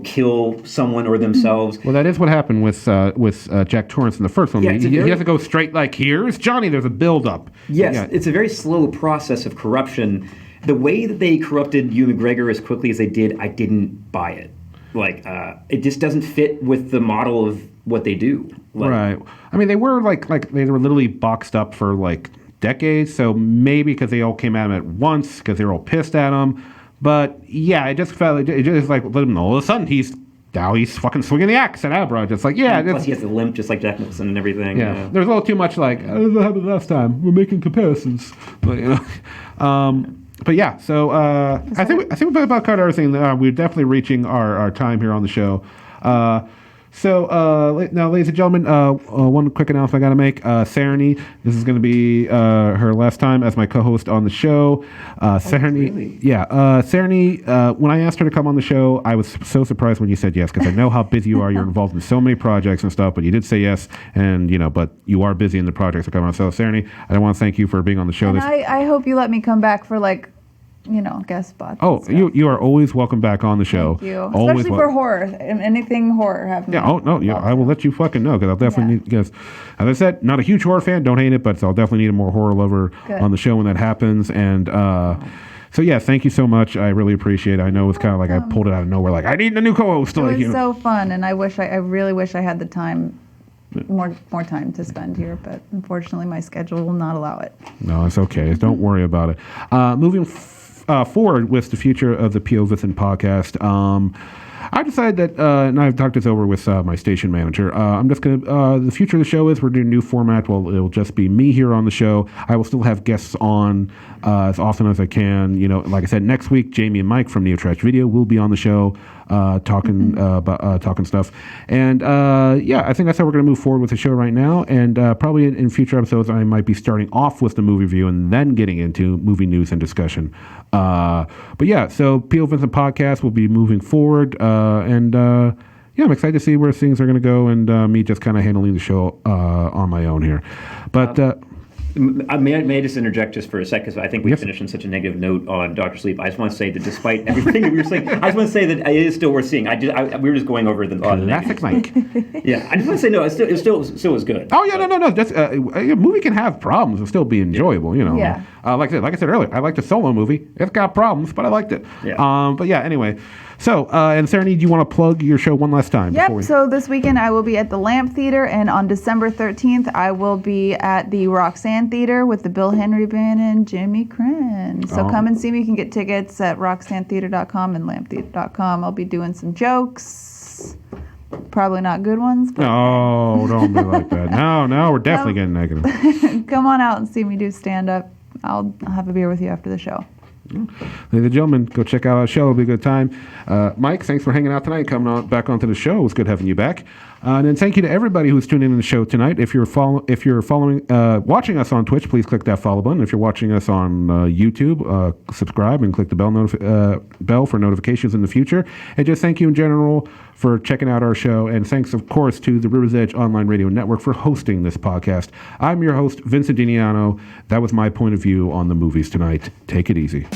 C: kill someone or themselves.
A: Well, that is what happened with Jack Torrance in the first one.
C: Yeah,
A: he has to go straight here's Johnny. There's a build-up.
C: Yes, It's a very slow process of corruption. The way that they corrupted Ewan McGregor as quickly as they did, I didn't buy it. It just doesn't fit with the model of what they do.
A: Right. I mean, they were they were literally boxed up for decades. So maybe because they all came at him at once, because they were all pissed at him. But yeah, it just felt all of a sudden he's fucking swinging the axe at Abra. Just plus
C: he has the limp just like Jack Nicholson and everything.
A: Yeah. There's a little too much what happened last time. We're making comparisons. But But yeah, so I think we about covered everything. We're definitely reaching our time here on the show. Now, ladies and gentlemen, one quick announcement I got to make. Sarani, this is going to be her last time as my co-host on the show. Sarani,
C: really?
A: Yeah. Sarani, when I asked her to come on the show, I was so surprised when you said yes, because I know how busy you are. You're involved in so many projects and stuff, but you did say yes, and but you are busy in the projects that come on. So, Sarani, I want to thank you for being on the show.
B: And I hope you let me come back for guest spots.
A: Oh, you are always welcome back on the show.
B: Thank you. Especially for horror. Anything horror happening.
A: Yeah, I will let you fucking know, because I'll definitely need, because as I said, not a huge horror fan, don't hate it, but I'll definitely need a more horror lover on the show when that happens. And so yeah, thank you so much. I really appreciate it. I know it's kind of I pulled it out of nowhere, I need a new co-host.
B: It was so fun, and I really wish I had the time. More time to spend here, but unfortunately my schedule will not allow it.
A: No, it's okay. Don't worry about it. Moving forward with the future of the POVincent podcast, I decided that, and I've talked this over with my station manager. I'm just going to, the future of the show is we're doing a new format. Well, it'll just be me here on the show. I will still have guests on as often as I can. You know, like I said, next week, Jamie and Mike from Neo Trash Video will be on the show talking about talking stuff. And I think that's how we're going to move forward with the show right now. And probably in future episodes, I might be starting off with the movie review and then getting into movie news and discussion. So POVincent podcast will be moving forward. I'm excited to see where things are going to go, and me just kind of handling the show on my own here. But
C: may I just interject just for a sec, because I think we finished on such a negative note on Dr. Sleep. I just want to say that despite everything that we were saying, I just want to say that it is still worth seeing. We were just going over the
A: classic Mike.
C: Yeah, I just want to say no. It still was good.
A: Oh yeah, no. Just a movie can have problems and still be enjoyable. You know.
B: Yeah.
A: Like I said earlier, I liked the Solo movie. It's got problems, but I liked it.
C: Yeah.
A: Anyway. So, and Sarah, do you want to plug your show one last time?
B: Yep. So this weekend I will be at the Lamp Theater, and on December 13th I will be at the Roxanne Theater with the Bill Henry Band and Jimmy Crenn. So come and see me. You can get tickets at roxannetheater.com and lamptheater.com. I'll be doing some jokes. Probably not good ones. But
A: no, don't be like that. No, we're definitely getting negative.
B: Come on out and see me do stand-up. I'll have a beer with you after the show.
A: Ladies and gentlemen, go check out our show. It'll be a good time. Mike, thanks for hanging out tonight, coming on back onto the show. It was good having you back. And then thank you to everybody who's tuning in the show tonight. If you're watching us on Twitch, please click that follow button. If you're watching us on YouTube, subscribe and click the bell for notifications in the future. And just thank you in general for checking out our show. And thanks, of course, to the River's Edge Online Radio Network for hosting this podcast. I'm your host, Vincent Diniano. That was my point of view on the movies tonight. Take it easy.